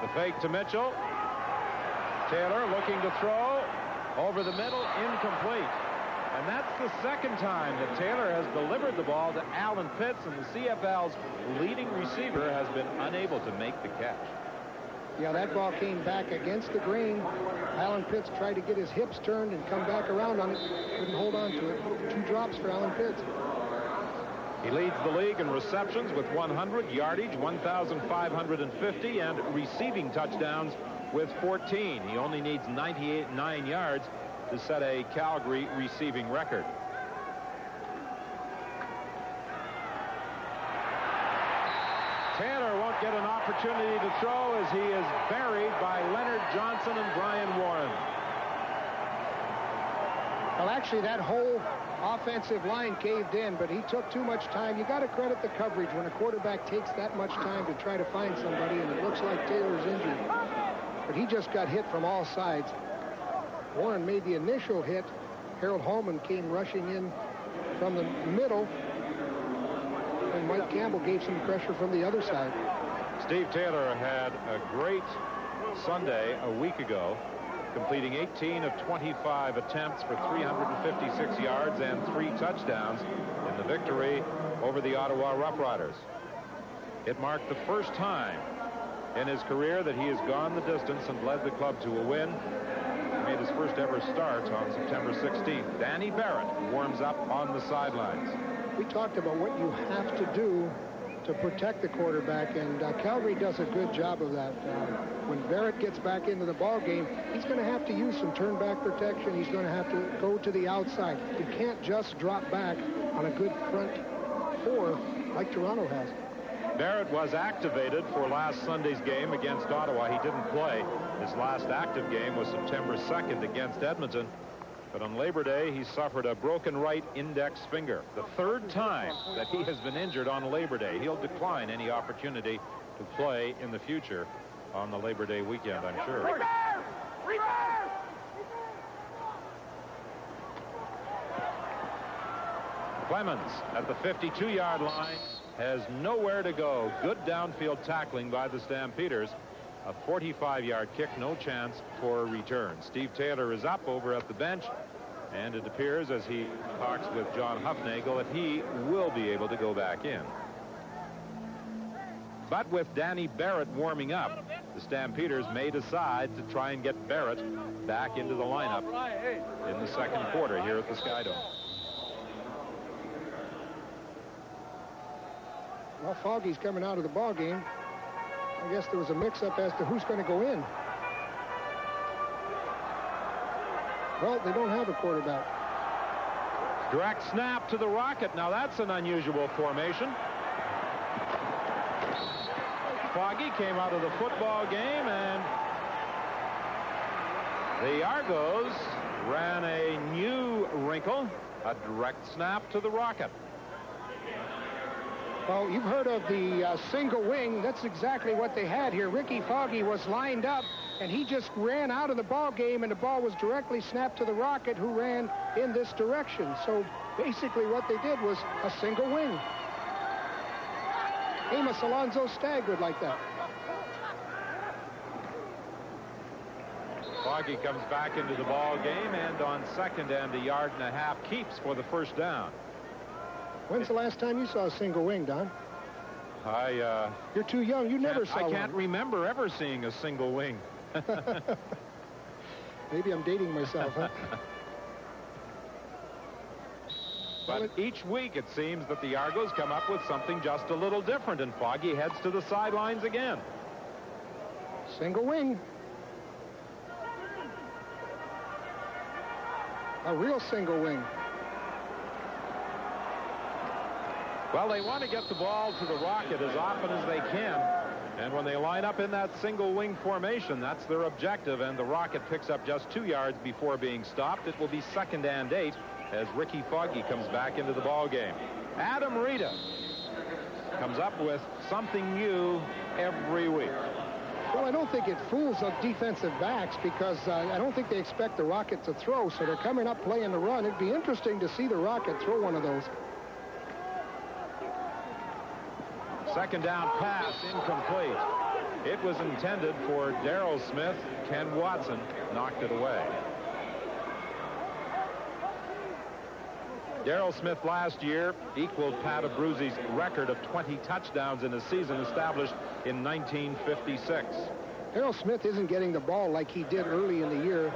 The fake to Mitchell. Taylor looking to throw. Over the middle, incomplete. And that's the second time that Taylor has delivered the ball to Alan Pitts, and the CFL's leading receiver has been unable to make the catch. Yeah, that ball came back against the grain. Alan Pitts tried to get his hips turned and come back around on it. Couldn't hold on to it. 2 drops for Alan Pitts. He leads the league in receptions with 100, yardage 1,550, and receiving touchdowns with 14. He only needs 9 yards to set a Calgary receiving record. Taylor won't get an opportunity to throw as he is buried by Leonard Johnson and Brian Warren. Well, actually, that whole offensive line caved in, but he took too much time. You got to credit the coverage when a quarterback takes that much time to try to find somebody, and it looks like Taylor's injured. But he just got hit from all sides. Warren made the initial hit. Harold Holman came rushing in from the middle, and Mike Campbell gave some pressure from the other side. Steve Taylor had a great Sunday a week ago, completing 18 of 25 attempts for 356 yards and 3 touchdowns in the victory over the Ottawa Roughriders. It marked the first time in his career that he has gone the distance and led the club to a win. He made his first ever start on September 16th. Danny Barrett warms up on the sidelines. We talked about what you have to do to protect the quarterback, and Calgary does a good job of that. When Barrett gets back into the ball game, he's going to have to use some turn back protection. He's going to have to go to the outside. You can't just drop back on a good front four like Toronto has. Barrett was activated for last Sunday's game against Ottawa. He didn't play. His last active game was September 2nd against Edmonton. But on Labor Day, he suffered a broken right index finger. The third time that he has been injured on Labor Day. He'll decline any opportunity to play in the future on the Labor Day weekend, I'm sure. Clemens at the 52-yard line has nowhere to go. Good downfield tackling by the Stampeders. A 45-yard kick, no chance for a return. Steve Taylor is up over at the bench, and it appears as he talks with John Huffnagel that he will be able to go back in. But with Danny Barrett warming up, the Stampeders may decide to try and get Barrett back into the lineup in the second quarter here at the Skydome. Well, Foggy's coming out of the ball game. I guess there was a mix-up as to who's going to go in. Well, they don't have a quarterback. Direct snap to the Rocket. Now that's an unusual formation. Foggy came out of the football game, and the Argos ran a new wrinkle, a direct snap to the Rocket. Well, you've heard of the single wing. That's exactly what they had here. Ricky Foggy was lined up, and he just ran out of the ball game, and the ball was directly snapped to the Rocket, who ran in this direction. So basically what they did was a single wing. Amos Alonzo Stagg would like that. Foggy comes back into the ball game, and on second and a yard and a half keeps for the first down. When's the last time you saw a single wing, Don? You're too young. You never saw one. I can't remember ever seeing a single wing. Maybe I'm dating myself, huh? But each week it seems that the Argos come up with something just a little different, and Foggy heads to the sidelines again. Single wing. A real single wing. Well, they want to get the ball to the Rocket as often as they can. And when they line up in that single wing formation, that's their objective. And the Rocket picks up just 2 yards before being stopped. It will be 2nd and 8 as Ricky Foggy comes back into the ball game. Adam Rita comes up with something new every week. Well, I don't think it fools the defensive backs because I don't think they expect the Rocket to throw. So they're coming up playing the run. It'd be interesting to see the Rocket throw one of those. Second down pass, incomplete. It was intended for Darrell Smith. Ken Watson knocked it away. Darrell Smith last year equaled Pat Abruzzi's record of 20 touchdowns in a season established in 1956. Darrell Smith isn't getting the ball like he did early in the year,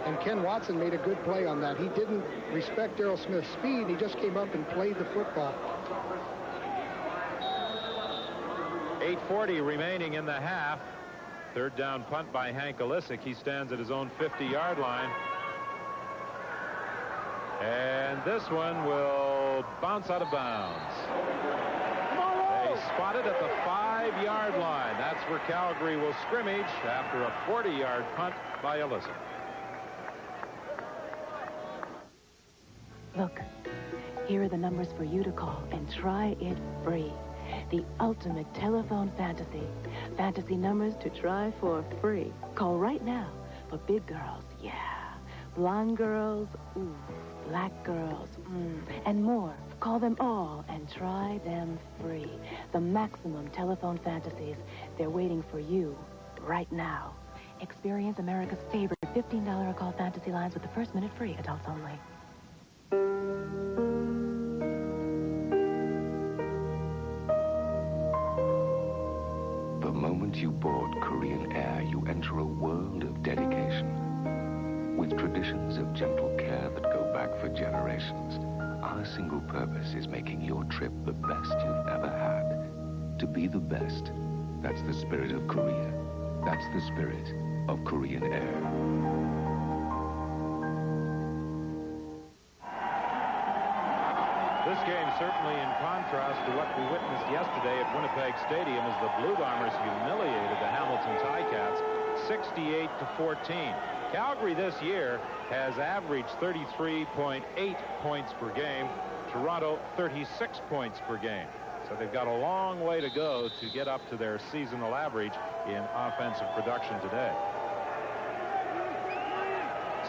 and Ken Watson made a good play on that. He didn't respect Darrell Smith's speed. He just came up and played the football. 8:40 remaining in the half. Third down punt by Hank Olisic. He stands at his own 50-yard line. And this one will bounce out of bounds. They spot it at the 5-yard line. That's where Calgary will scrimmage after a 40-yard punt by Olisic. Look, here are the numbers for you to call and try it free. The ultimate telephone fantasy. Fantasy numbers to try for free. Call right now for big girls, yeah. Blonde girls, ooh. Black girls, and more. Call them all and try them free. The maximum telephone fantasies. They're waiting for you right now. Experience America's favorite $15 a call fantasy lines with the first minute free. Adults only. The moment you board Korean Air, you enter a world of dedication. With traditions of gentle care that go back for generations, our single purpose is making your trip the best you've ever had. To be the best, that's the spirit of Korea. That's the spirit of Korean Air. This game, certainly in contrast to what we witnessed yesterday at Winnipeg Stadium, as the Blue Bombers humiliated the Hamilton Ticats 68-14. Calgary this year has averaged 33.8 points per game. Toronto, 36 points per game. So they've got a long way to go to get up to their seasonal average in offensive production today.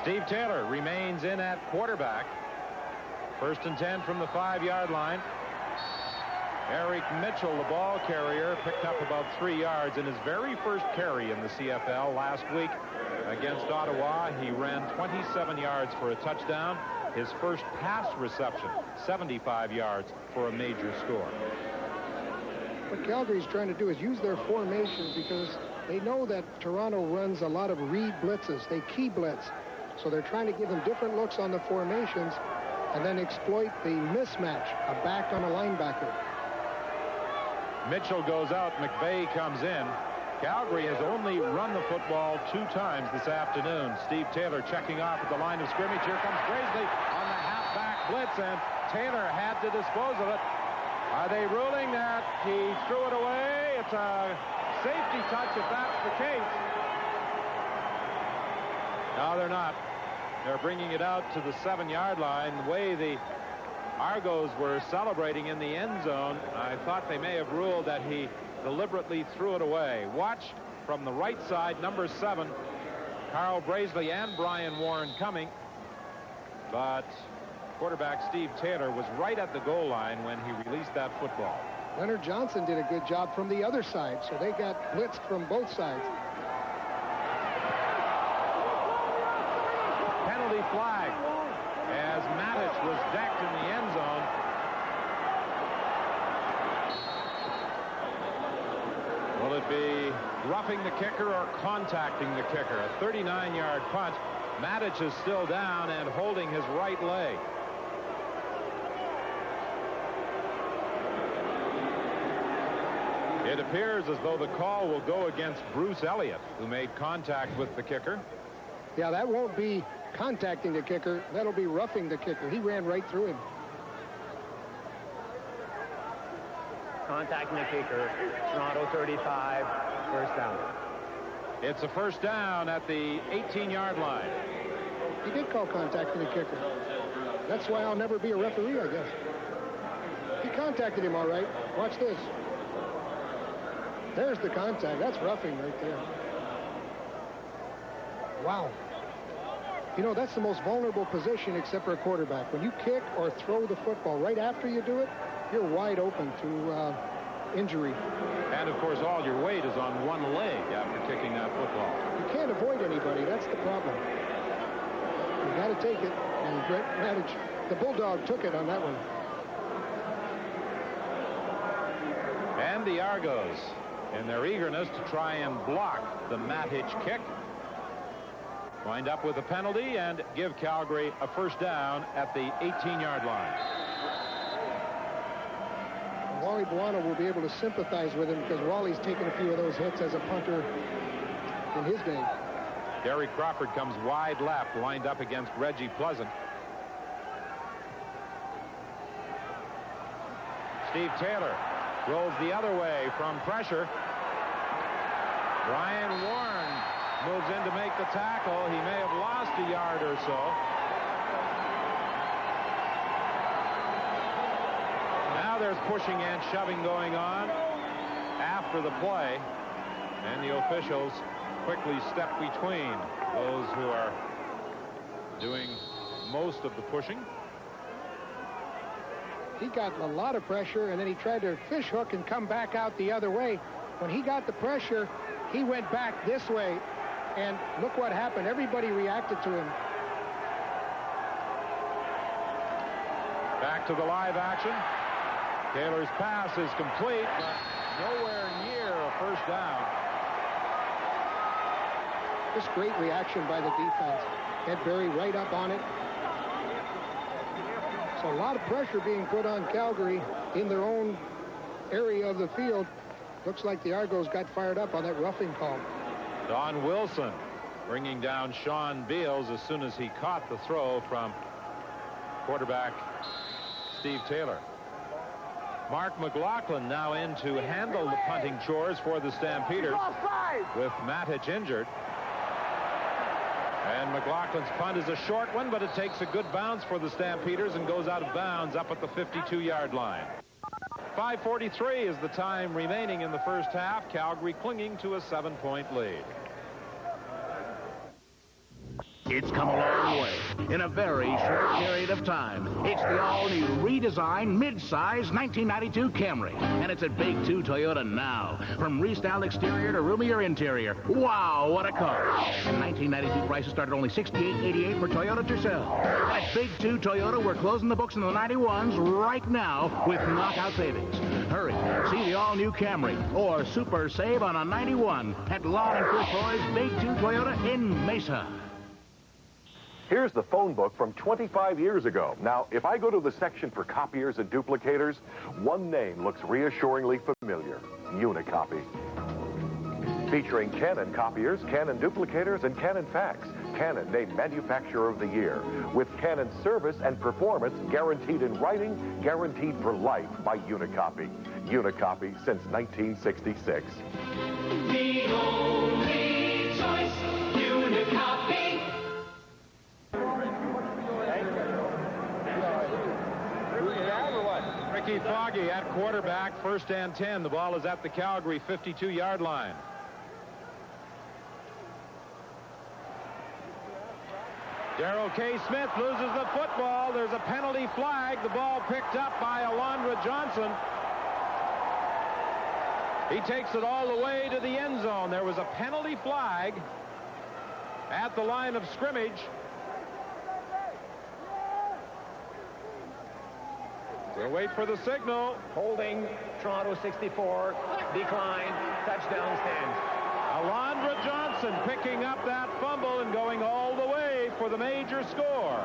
Steve Taylor remains in at quarterback. 1st and 10 from the 5-yard line. Eric Mitchell, the ball carrier, picked up about 3 yards in his very first carry in the CFL last week against Ottawa. He ran 27 yards for a touchdown. His first pass reception, 75 yards for a major score. What Calgary's trying to do is use their formation because they know that Toronto runs a lot of read blitzes. They key blitz. So they're trying to give them different looks on the formations and then exploit the mismatch, a back on a linebacker. Mitchell goes out. McVeigh comes in. Calgary has only run the football 2 times this afternoon. Steve Taylor checking off at the line of scrimmage. Here comes Graisley on the halfback blitz, and Taylor had to dispose of it. Are they ruling that he threw it away? It's a safety touch if that's the case. No, they're not. They're bringing it out to the 7-yard line. The way the Argos were celebrating in the end zone, I thought they may have ruled that he deliberately threw it away. Watch from the right side, number 7, Carl Braisley and Brian Warren coming. But quarterback Steve Taylor was right at the goal line when he released that football. Leonard Johnson did a good job from the other side, so they got blitzed from both sides. Penalty flag as Matic was decked in the end zone. Will it be roughing the kicker or contacting the kicker? A 39-yard punt. Matic is still down and holding his right leg. It appears as though the call will go against Bruce Elliott, who made contact with the kicker. Yeah, that won't be contacting the kicker. That'll be roughing the kicker. He ran right through him. Contacting the kicker. Toronto 35, first down. It's a first down at the 18-yard line. He did call contacting the kicker. That's why I'll never be a referee, I guess. He contacted him all right. Watch this. There's the contact. That's roughing right there. Wow. You know, that's the most vulnerable position except for a quarterback. When you kick or throw the football right after you do it, you're wide open to injury. And, of course, all your weight is on one leg after kicking that football. You can't avoid anybody. That's the problem. You got to take it. And Brett Matic, the Bulldog, took it on that one. And the Argos, in their eagerness to try and block the Matic kick, wind up with a penalty and give Calgary a first down at the 18-yard line. Wally Buono will be able to sympathize with him because Wally's taken a few of those hits as a punter in his game. Gary Crawford comes wide left, lined up against Reggie Pleasant. Steve Taylor rolls the other way from pressure. Brian Warren moves in to make the tackle. He may have lost a yard or so. there's pushing and shoving going on after the play, and the officials quickly step between those who are doing most of the pushing. He got a lot of pressure, and then he tried to fish hook and come back out the other way. When he got the pressure, he went back this way, and look what happened. Everybody reacted to him. Back to the live action. Taylor's pass is complete, but nowhere near a first down. Just great reaction by the defense. Ed Berry right up on it. So a lot of pressure being put on Calgary in their own area of the field. Looks like the Argos got fired up on that roughing call. Don Wilson bringing down Sean Beals as soon as he caught the throw from quarterback Steve Taylor. Mark McLaughlin now in to handle the punting chores for the Stampeders with Matic injured. And McLaughlin's punt is a short one, but it takes a good bounce for the Stampeders and goes out of bounds up at the 52-yard line. 5:43 is the time remaining in the first half. Calgary clinging to a 7-point lead. It's come a long way in a very short period of time. It's the all-new redesigned mid-size 1992 Camry, and it's at Big 2 Toyota now. From restyled exterior to roomier interior. Wow, what a car. And 1992 prices start at only $68.88 for Toyota Tercel. At Big 2 Toyota, we're closing the books on the 91s right now with knockout savings. Hurry, see the all-new Camry or super save on a 91 at Lawn and Chris Boy's Big 2 Toyota in Mesa. Here's the phone book from 25 years ago. Now, if I go to the section for copiers and duplicators, one name looks reassuringly familiar: Unicopy. Featuring Canon copiers, Canon duplicators, and Canon fax. Canon named Manufacturer of the Year, with Canon service and performance guaranteed in writing, guaranteed for life by Unicopy. Unicopy since 1966. The only choice, Unicopy. Ricky Foggy at quarterback, 1st and 10. The ball is at the Calgary 52-yard line. Darrell K. Smith loses the football. There's a penalty flag. The ball picked up by Alondra Johnson. He takes it all the way to the end zone. There was a penalty flag at the line of scrimmage. We'll wait for the signal. Holding, Toronto 64, decline, touchdown stands. Alondra Johnson picking up that fumble and going all the way for the major score.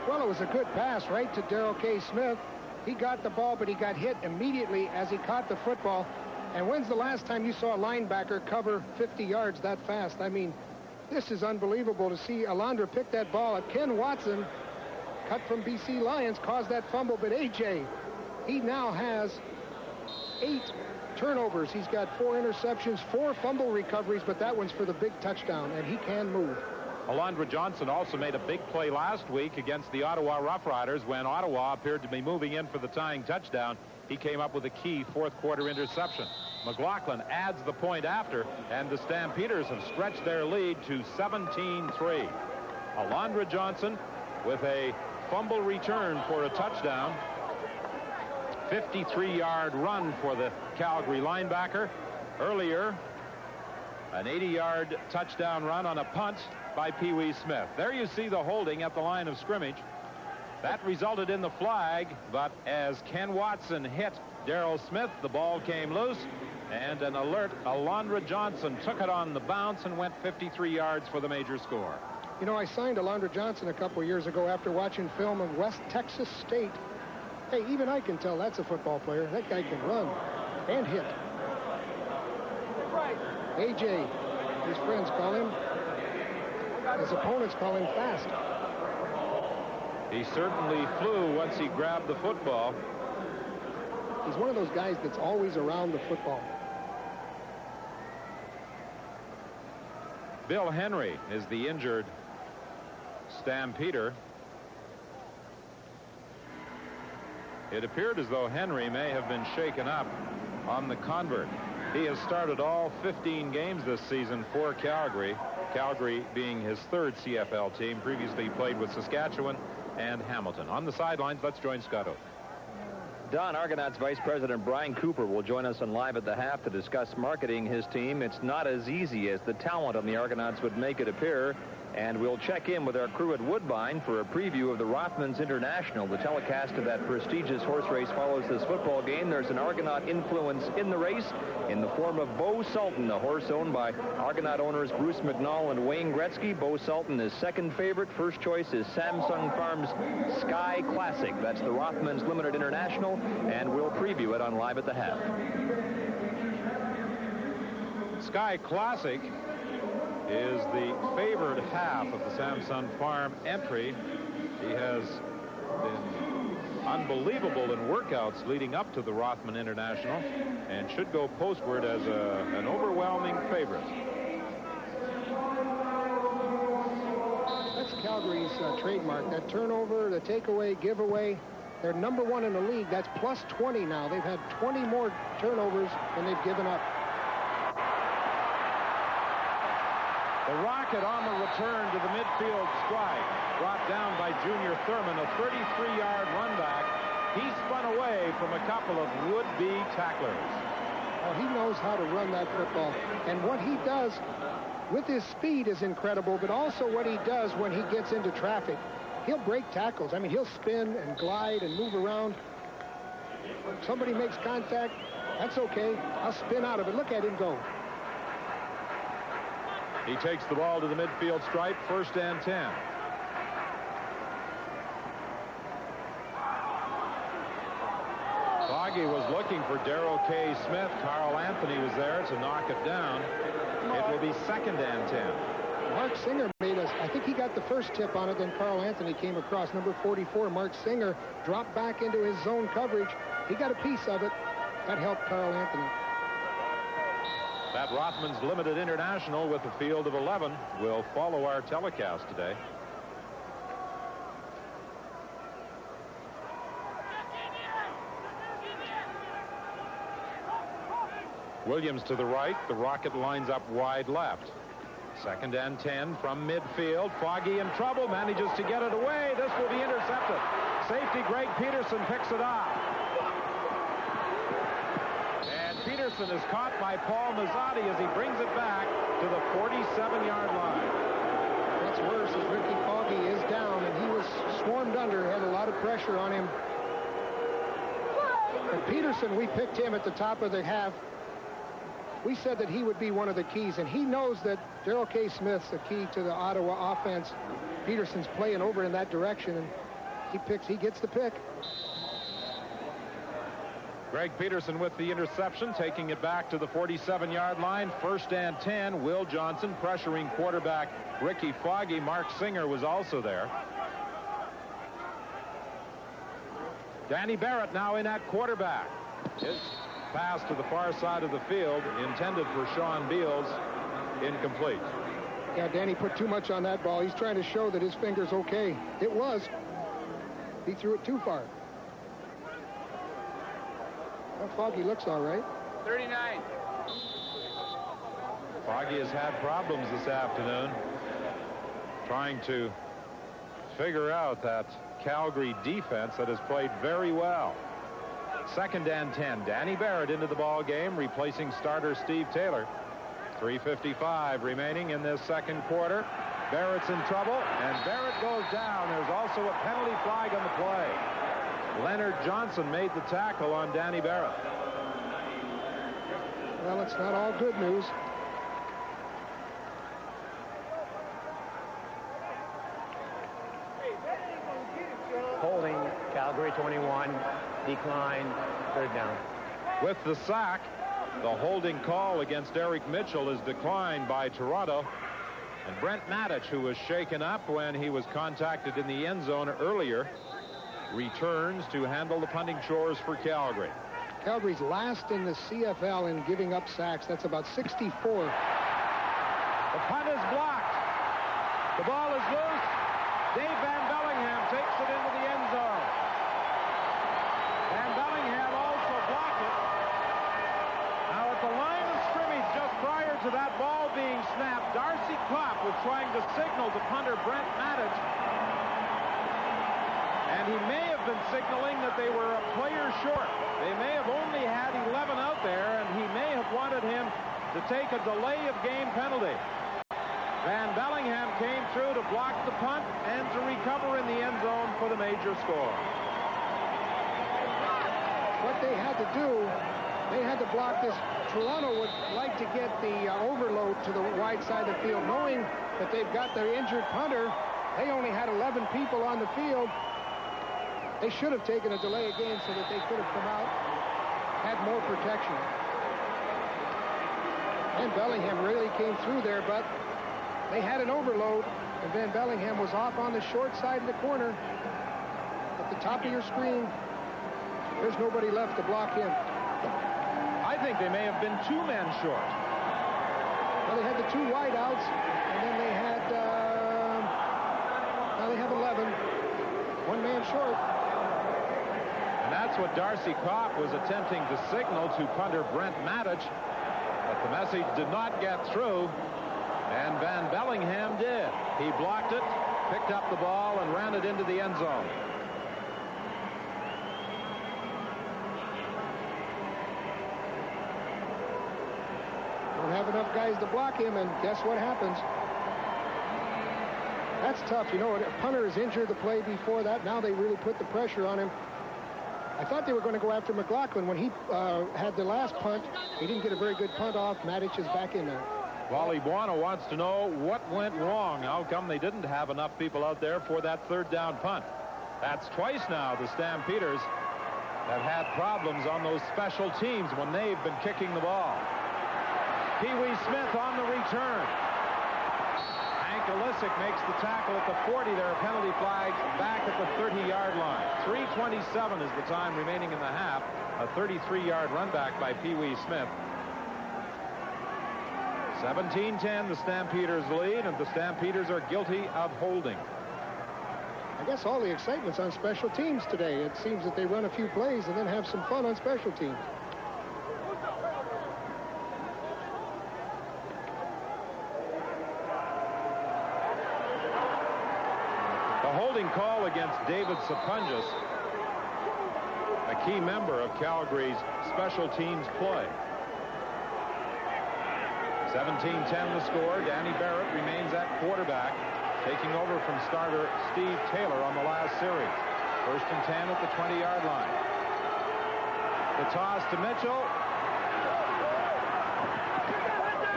Well, it was a good pass right to Darrell K. Smith. He got the ball, but he got hit immediately as he caught the football. And when's the last time you saw a linebacker cover 50 yards that fast? I mean, this is unbelievable to see Alondra pick that ball at Ken Watson. Cut from BC Lions, caused that fumble, but AJ, he now has 8 turnovers. He's got 4 interceptions, 4 fumble recoveries, but that one's for the big touchdown, and he can move. Alondra Johnson also made a big play last week against the Ottawa Rough Riders when Ottawa appeared to be moving in for the tying touchdown. He came up with a key 4th-quarter interception. McLaughlin adds the point after, and the Stampeders have stretched their lead to 17-3. Alondra Johnson with a fumble return for a touchdown. 53-yard run for the Calgary linebacker. Earlier, an 80-yard touchdown run on a punt by Pee Wee Smith. There you see the holding at the line of scrimmage. That resulted in the flag, but as Ken Watson hit Darrell Smith, the ball came loose, and an alert Alondra Johnson took it on the bounce and went 53 yards for the major score. You know, I signed Alondra Johnson a couple years ago after watching film of West Texas State. Hey, even I can tell that's a football player. That guy can run and hit. AJ, his friends call him. His opponents call him fast. He certainly flew once he grabbed the football. He's one of those guys that's always around the football. Bill Henry is the injured Stampeder. It appeared as though Henry may have been shaken up on the convert. He has started all 15 games this season for Calgary. Calgary being his third CFL team. Previously played with Saskatchewan and Hamilton. On the sidelines, let's join Scott Oak. Don, Argonauts Vice President Brian Cooper will join us on Live at the Half to discuss marketing his team. It's not as easy as the talent on the Argonauts would make it appear. And we'll check in with our crew at Woodbine for a preview of the Rothmans International. The telecast of that prestigious horse race follows this football game. There's an Argonaut influence in the race in the form of Bo Sultan, a horse owned by Argonaut owners Bruce McNall and Wayne Gretzky. Bo Sultan is second favorite. First choice is Samsung Farms Sky Classic. That's the Rothmans Limited International, and we'll preview it on Live at the Half. Sky Classic is the favored half of the Samsung Farm entry. He has been unbelievable in workouts leading up to the Rothman International and should go postward as an overwhelming favorite. That's Calgary's trademark. That turnover, the takeaway, giveaway. They're number one in the league. That's plus 20 now. They've had 20 more turnovers than they've given up. The Rocket on the return to the midfield strike. Brought down by Junior Thurman, a 33-yard run back. He spun away from a couple of would-be tacklers. Oh, he knows how to run that football. And what he does with his speed is incredible, but also what he does when he gets into traffic. He'll break tackles. I mean, he'll spin and glide and move around. If somebody makes contact, that's okay. I'll spin out of it. Look at him go. He takes the ball to the midfield stripe, 1st and 10. Foggy was looking for Darrell K. Smith. Carl Anthony was there to knock it down. It will be 2nd and 10. Mark Singer made us. I think he got the first tip on it, then Carl Anthony came across. Number 44, Mark Singer, dropped back into his zone coverage. He got a piece of it. That helped Carl Anthony. That Rothmans Limited International with a field of 11 will follow our telecast today. Williams to the right. The Rocket lines up wide left. 2nd and 10 from midfield. Foggy in trouble, manages to get it away. This will be intercepted. Safety Greg Peterson picks it up. Peterson is caught by Paul Mazzotti as he brings it back to the 47-yard line. What's worse is Ricky Foggy is down, and he was swarmed under, had a lot of pressure on him. And Peterson, we picked him at the top of the half. We said that he would be one of the keys, and he knows that Darrell K. Smith's the key to the Ottawa offense. Peterson's playing over in that direction, and he gets the pick. Greg Peterson with the interception, taking it back to the 47-yard line. 1st and 10. Will Johnson pressuring quarterback Ricky Foggy. Mark Singer was also there. Danny Barrett now in at quarterback. His pass to the far side of the field, intended for Sean Beals, incomplete. Yeah, Danny put too much on that ball. He's trying to show that his finger's okay. It was. He threw it too far. Well, Foggy looks all right. 39. Foggy has had problems this afternoon trying to figure out that Calgary defense that has played very well. 2nd and 10. Danny Barrett into the ball game, replacing starter Steve Taylor. 3:55 remaining in this second quarter. Barrett's in trouble, and Barrett goes down. There's also a penalty flag on the play. Leonard Johnson made the tackle on Danny Barrett. Well, it's not all good news. Holding, Calgary 21, decline, 3rd down. With the sack, the holding call against Eric Mitchell is declined by Toronto. And Brent Mattich, who was shaken up when he was contacted in the end zone earlier, returns to handle the punting chores for Calgary. Calgary's last in the CFL in giving up sacks. That's about 64. The punt is blocked. The ball is loose. Dave Van Bellingham takes it into the end zone. trying to signal to punter Brent Matic. And he may have been signaling that they were a player short. They may have only had 11 out there, and he may have wanted him to take a delay of game penalty. Van Bellingham came through to block the punt and to recover in the end zone for the major score. What they had to do, they had to block this. Toronto would like to get the overload to the wide side of the field, knowing that they've got their injured punter. They only had 11 people on the field. They should have taken a delay of game so that they could have come out, had more protection. And Bellingham really came through there, but they had an overload, and Van Bellingham was off on the short side of the corner. At the top of your screen, there's nobody left to block him. I think they may have been 2 men short. Well, they had the 2 wideouts, and then they had, now they have 11. 1 man short. And that's what Darcy Kopp was attempting to signal to punter Brent Matic. But the message did not get through. And Van Bellingham did. He blocked it, picked up the ball, and ran it into the end zone. Don't have enough guys to block him, and guess what happens? That's tough. You know, a punter is injured the play before that. Now they really put the pressure on him. I thought they were going to go after McLaughlin when he had the last punt. He didn't get a very good punt off. Matic is back in there. Wally Buono wants to know what went wrong. How come they didn't have enough people out there for that 3rd down punt? That's twice now the Stampeders have had problems on those special teams when they've been kicking the ball. Pee Wee Smith on the return. Hank Olisic makes the tackle at the 40. There are penalty flags back at the 30-yard line. 3:27 is the time remaining in the half. A 33-yard run back by Pee Wee Smith. 17-10, the Stampeders lead, and the Stampeders are guilty of holding. I guess all the excitement's on special teams today. It seems that they run a few plays and then have some fun on special teams. The holding call against David Sapunjas, a key member of Calgary's special teams play. 17-10 the score. Danny Barrett remains at quarterback, taking over from starter Steve Taylor on the last series. 1st and 10 at the 20-yard line. The toss to Mitchell.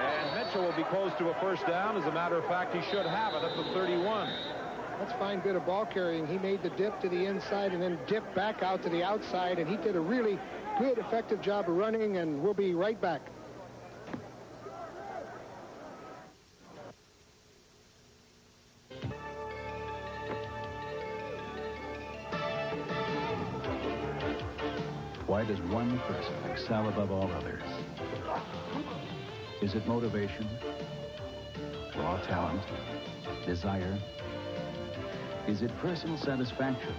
And Mitchell will be close to a 1st down. As a matter of fact, he should have it at the 31. That's a fine bit of ball carrying. He made the dip to the inside and then dipped back out to the outside, and he did a really good, effective job of running, and we'll be right back. Why does one person excel above all others? Is it motivation, raw talent, desire? Is it personal satisfaction,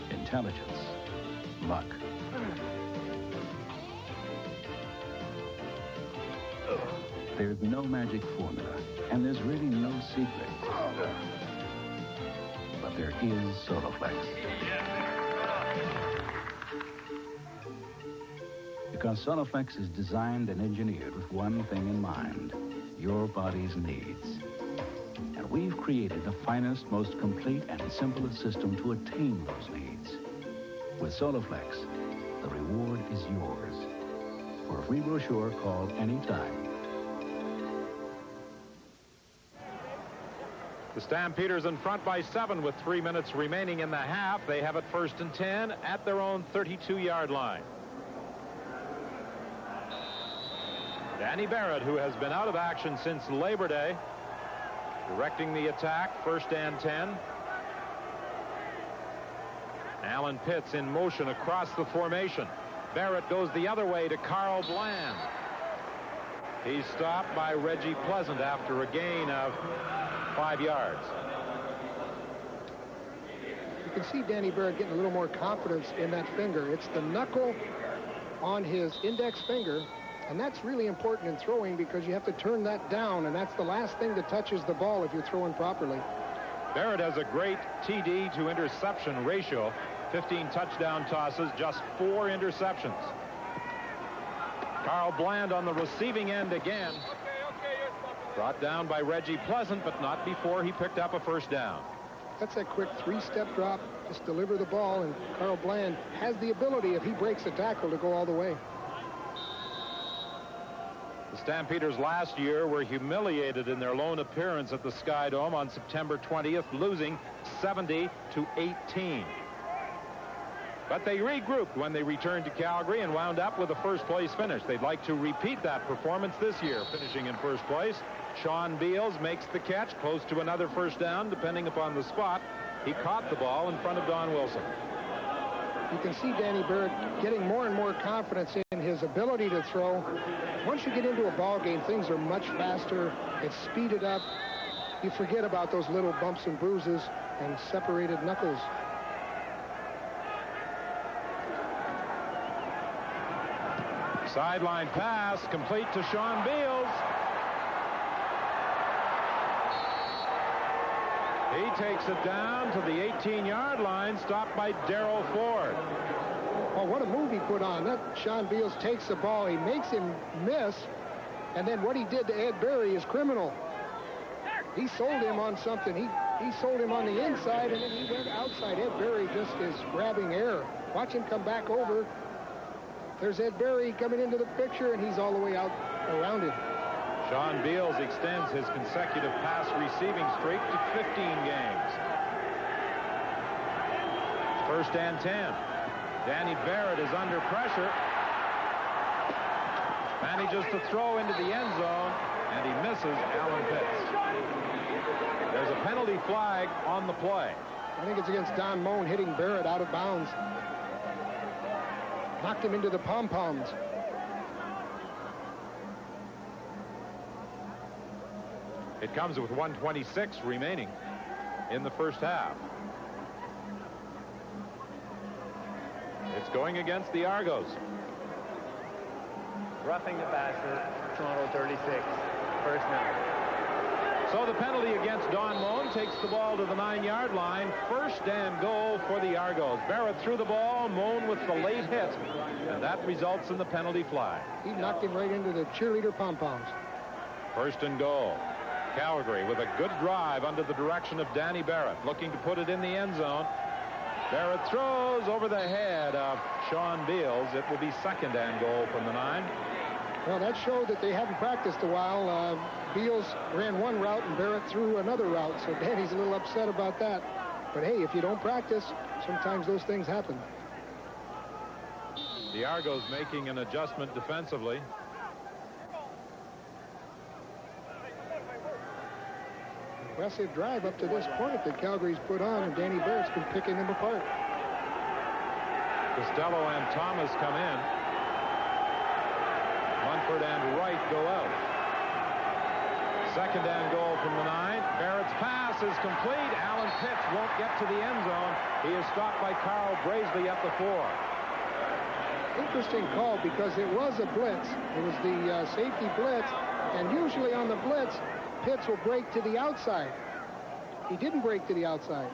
intelligence, luck? There's no magic formula, and there's really no secret. But there is Soloflex. Because Soloflex is designed and engineered with one thing in mind, your body's needs. And we've created the finest, most complete, and simplest system to attain those needs. With Soloflex, the reward is yours. For a free brochure, call anytime. The Stampeders in front by 7 with 3 minutes remaining in the half. They have it 1st and 10 at their own 32-yard line. Danny Barrett, who has been out of action since Labor Day, directing the attack, 1st and 10. Alan Pitts in motion across the formation. Barrett goes the other way to Carl Bland. He's stopped by Reggie Pleasant after a gain of 5 yards. You can see Danny Barrett getting a little more confidence in that finger. It's the knuckle on his index finger And that's really important in throwing because you have to turn that down, and that's the last thing that touches the ball if you're throwing properly. Barrett has a great TD to interception ratio. 15 touchdown tosses, just 4 interceptions. Carl Bland on the receiving end again. Brought down by Reggie Pleasant, but not before he picked up a first down. That's a quick 3-step drop. Just deliver the ball, and Carl Bland has the ability, if he breaks a tackle, to go all the way. The Stampeders last year were humiliated in their lone appearance at the Sky Dome on September 20th, losing 70-18. But they regrouped when they returned to Calgary and wound up with a first-place finish. They'd like to repeat that performance this year, finishing in first place. Sean Beals makes the catch, close to another first down, depending upon the spot. He caught the ball in front of Don Wilson. You can see Danny Barrett getting more and more confidence in his ability to throw. Once you get into a ball game, things are much faster. It's speeded up. You forget about those little bumps and bruises and separated knuckles. Sideline pass complete to Sean Beals. He takes it down to the 18-yard line, stopped by Darrell Ford. Oh, what a move he put on. That Sean Beals takes the ball. He makes him miss. And then what he did to Ed Berry is criminal. He sold him on something. He sold him on the inside, and then he went outside. Ed Berry just is grabbing air. Watch him come back over. There's Ed Berry coming into the picture, and he's all the way out around him. Sean Beals extends his consecutive pass receiving streak to 15 games. First and 10. Danny Barrett is under pressure. Manages to throw into the end zone, and he misses Alan Pitts. There's a penalty flag on the play. I think it's against Don Moan, hitting Barrett out of bounds. Knocked him into the pom-poms. It comes with 1:26 remaining in the first half. It's going against the Argos. Roughing the passer, Toronto 36, first down. So the penalty against Don Moan takes the ball to the 9-yard line. First and goal for the Argos. Barrett threw the ball, Moan with the late hit, and that results in the penalty flag. He knocked him right into the cheerleader pom-poms. First and goal. Calgary with a good drive under the direction of Danny Barrett, looking to put it in the end zone. Barrett throws over the head of Sean Beals. It will be second and goal from the 9. Well, that showed that they haven't practiced a while. Beals ran one route and Barrett threw another route, so Danny's a little upset about that. But hey, if you don't practice, sometimes those things happen. The Argos making an adjustment defensively. Impressive drive up to this point that Calgary's put on, and Danny Barrett's been picking them apart. Costello and Thomas come in. Munford and Wright go out. Second and goal from the 9. Barrett's pass is complete. Alan Pitts won't get to the end zone. He is stopped by Carl Brazeley at the 4. Interesting call because it was a blitz. It was the safety blitz, and usually on the blitz, Pitts will break to the outside. He didn't break to the outside.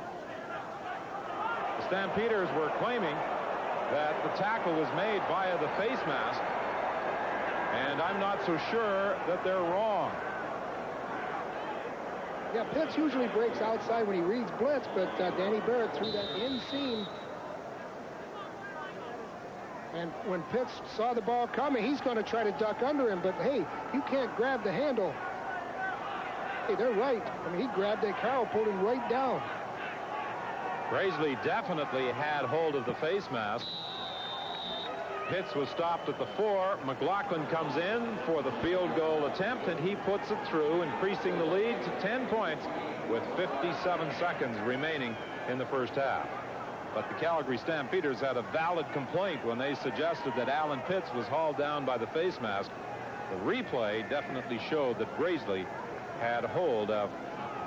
The Stampeders were claiming that the tackle was made via the face mask, and I'm not so sure that they're wrong. Yeah, Pitts usually breaks outside when he reads blitz, but Danny Barrett threw that inseam. And when Pitts saw the ball coming, he's going to try to duck under him, but hey, you can't grab the handle. Hey, they're right. I mean, he grabbed that Carl, pulled him right down. Brazeley definitely had hold of the face mask. Pitts was stopped at the 4. McLaughlin comes in for the field goal attempt, and he puts it through, increasing the lead to 10 points with 57 seconds remaining in the first half. But the Calgary Stampeders had a valid complaint when they suggested that Alan Pitts was hauled down by the face mask. The replay definitely showed that Brazeley had hold of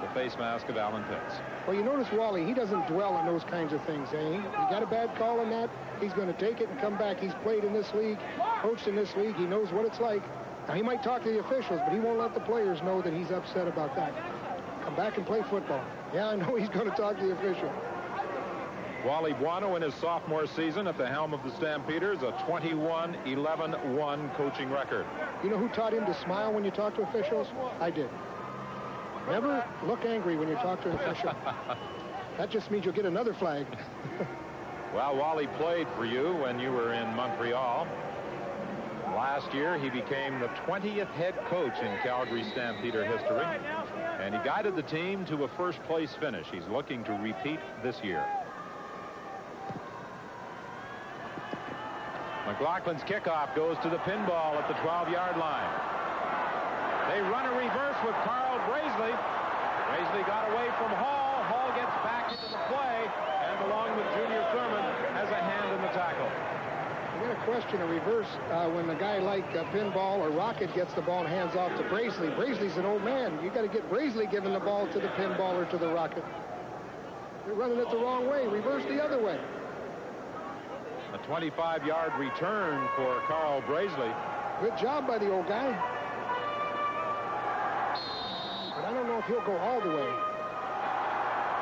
the face mask of Alan Pitts. Well, you notice Wally, he doesn't dwell on those kinds of things, eh? He got a bad call on that, he's going to take it and come back. He's played in this league, coached in this league. He knows what it's like. Now, he might talk to the officials, but he won't let the players know that he's upset about that. Come back and play football. Yeah, I know he's going to talk to the official. Wally Buono in his sophomore season at the helm of the Stampeders, a 21-11-1 coaching record. You know who taught him to smile when you talk to officials? I did. Never look angry when you talk to an official. That just means you'll get another flag. Well, Wally played for you when you were in Montreal. Last year, he became the 20th head coach in Calgary Stampeder history, and he guided the team to a first-place finish. He's looking to repeat this year. McLaughlin's kickoff goes to the pinball at the 12-yard line. They run a reverse with Carl Braisley. Braisley got away from Hall. Hall gets back into the play, and along with Junior Thurman, has a hand in the tackle. I'm going to question a reverse when a guy like Pinball or Rocket gets the ball and hands off to Braisley. Braisley's an old man. You got to get Braisley giving the ball to the Pinball or to the Rocket. They're running it the wrong way. Reverse the other way. A 25-yard return for Carl Braisley. Good job by the old guy. But I don't know if he'll go all the way.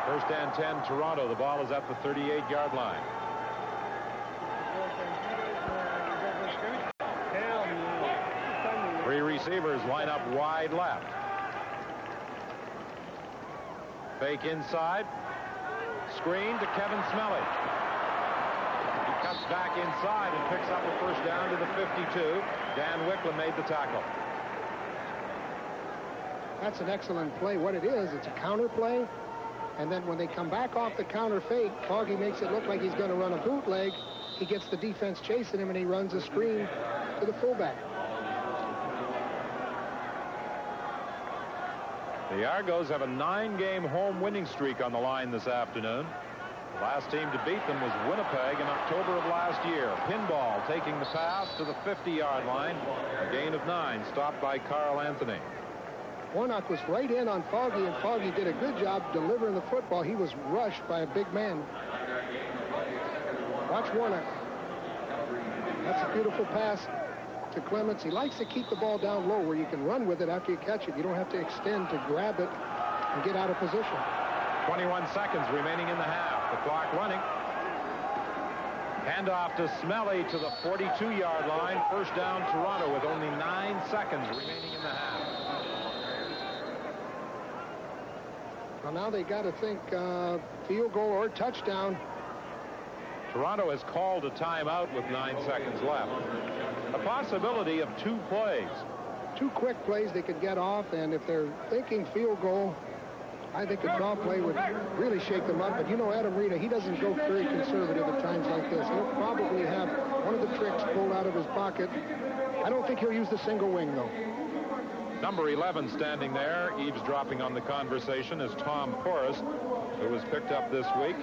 First and 10, Toronto. The ball is at the 38-yard line. Three receivers line up wide left. Fake inside. Screen to Kevin Smelly. He cuts back inside and picks up a first down to the 52. Dan Wicklund made the tackle. That's an excellent play. What it is, it's a counter play. And then when they come back off the counter fake, Foggy makes it look like he's going to run a bootleg. He gets the defense chasing him, and he runs a screen to the fullback. The Argos have a 9-game home winning streak on the line this afternoon. The last team to beat them was Winnipeg in October of last year. Pinball taking the pass to the 50-yard line. A gain of 9, stopped by Carl Anthony. Warnock was right in on Foggy, and Foggy did a good job delivering the football. He was rushed by a big man. Watch Warnock. That's a beautiful pass to Clements. He likes to keep the ball down low where you can run with it after you catch it. You don't have to extend to grab it and get out of position. 21 seconds remaining in the half. The clock running. Handoff to Smelly to the 42-yard line. First down, Toronto, with only 9 seconds remaining in the half. Well, now they got to think field goal or touchdown. Toronto has called a timeout with 9 seconds left. A possibility of 2 plays. 2 quick plays they could get off, and if they're thinking field goal, I think a draw play would really shake them up. But you know Adam Rita, he doesn't go very conservative at times like this. He'll probably have one of the tricks pulled out of his pocket. I don't think he'll use the single wing, though. Number 11 standing there, eavesdropping on the conversation, is Tom Porras, who was picked up this week.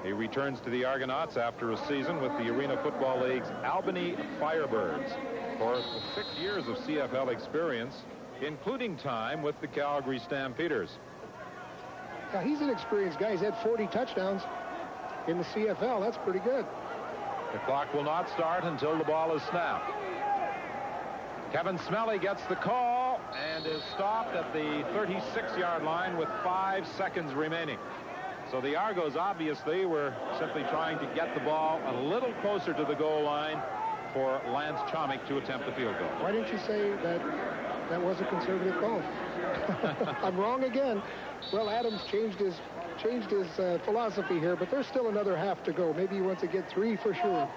He returns to the Argonauts after a season with the Arena Football League's Albany Firebirds. Porras with 6 years of CFL experience, including time with the Calgary Stampeders. Yeah, he's an experienced guy. He's had 40 touchdowns in the CFL. That's pretty good. The clock will not start until the ball is snapped. Kevin Smelly gets the call and is stopped at the 36-yard line with 5 seconds remaining. So the Argos obviously were simply trying to get the ball a little closer to the goal line for Lance Chomick to attempt the field goal. Why didn't you say that that was a conservative call? I'm wrong again. Well, Adams changed his philosophy here, but there's still another half to go. Maybe he wants to get 3 for sure.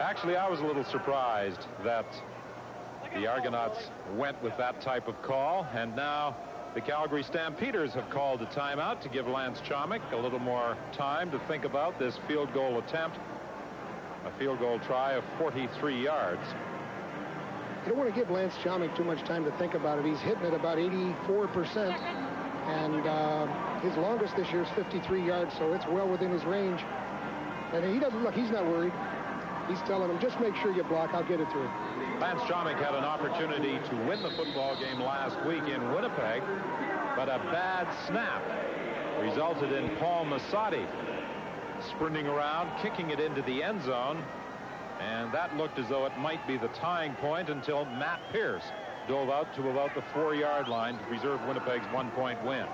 Actually, I was a little surprised that the Argonauts went with that type of call, and now the Calgary Stampeders have called a timeout to give Lance Chomick a little more time to think about this field goal attempt. A field goal try of 43 yards. You don't want to give Lance Chomick too much time to think about it. He's hitting it about 84%, and his longest this year is 53 yards, so it's well within his range. And he doesn't look, he's not worried. He's telling him, just make sure you block, I'll get it through. Lance Chomick had an opportunity to win the football game last week in Winnipeg. but a bad snap resulted in Paul Massotti sprinting around, kicking it into the end zone, and that looked as though it might be the tying point until Matt Pierce dove out to about the 4-yard line to preserve Winnipeg's 1-point win.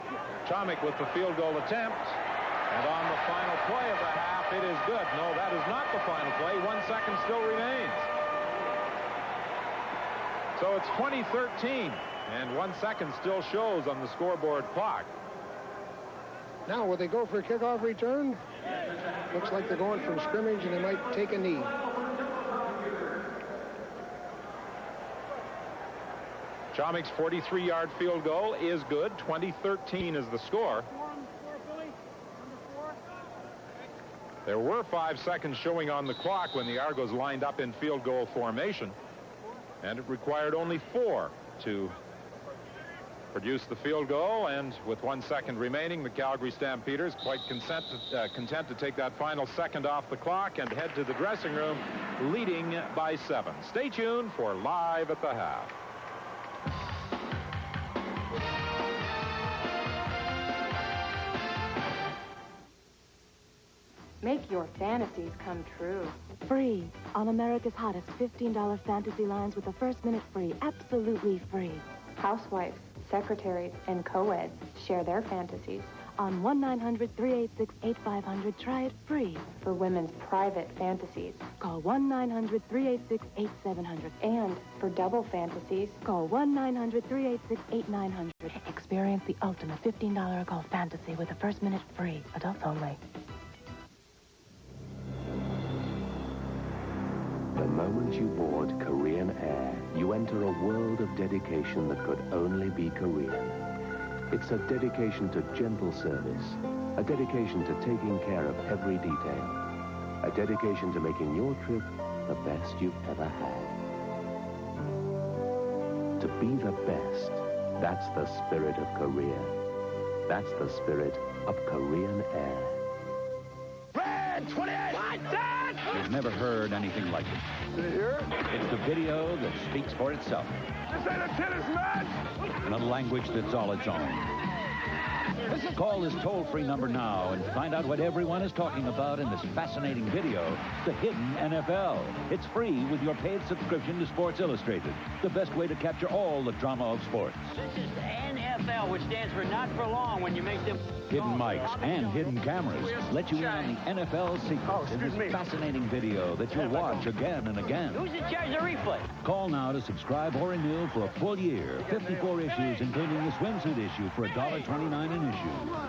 Chomik with the field goal attempt, and on the final play of the half, it is good. No, that is not the final play. 1 second still remains. So it's 2013, and 1 second still shows on the scoreboard clock. Now, will they go for a kickoff return? Looks like they're going from scrimmage, and they might take a knee. Chomik's 43-yard field goal is good. 2013 is the score. There were 5 seconds showing on the clock when the Argos lined up in field goal formation, and it required only 4 to produce the field goal, and with 1 second remaining, the Calgary Stampeders quite content to take that final second off the clock and head to the dressing room, leading by 7. Stay tuned for Live at the Half. Make your fantasies come true. Free on America's hottest $15 fantasy lines with the first minute free. Absolutely free. Housewives, secretaries, and co-eds share their fantasies. On 1-900-386-8500, try it free. For women's private fantasies. Call 1-900-386-8700. And for double fantasies. Call 1-900-386-8900. Experience the ultimate $15 golf fantasy with the first minute free. Adults only. The moment you board Korean Air, you enter a world of dedication that could only be Korean. It's a dedication to gentle service, a dedication to taking care of every detail, a dedication to making your trip the best you've ever had. To be the best, that's the spirit of Korea. That's the spirit of Korean Air. Red 28! What? Dad! You've never heard anything like it. Did you hear it? It's the video that speaks for itself. This ain't a tennis match! In a language that's all its own. Call this toll-free number now and find out what everyone is talking about in this fascinating video, The Hidden NFL. It's free with your paid subscription to Sports Illustrated, the best way to capture all the drama of sports. This is the NFL, which stands for not for long when you make them... Hidden mics and hidden cameras let you in on the NFL secrets in this fascinating video that you'll watch again and again. Who's in charge of replay? Call now to subscribe or renew for a full year. 54 issues, including the swimsuit issue for $1.29 an issue.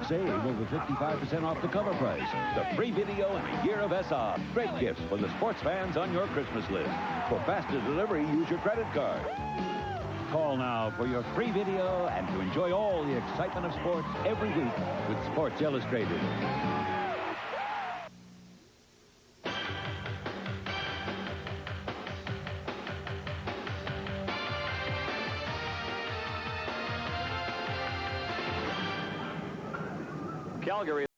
Save over 55% off the cover price. The free video and a year of SR. Great gifts for the sports fans on your Christmas list. For faster delivery, use your credit card. Call now for your free video and to enjoy all the excitement of sports every week with Sports Illustrated. Calgary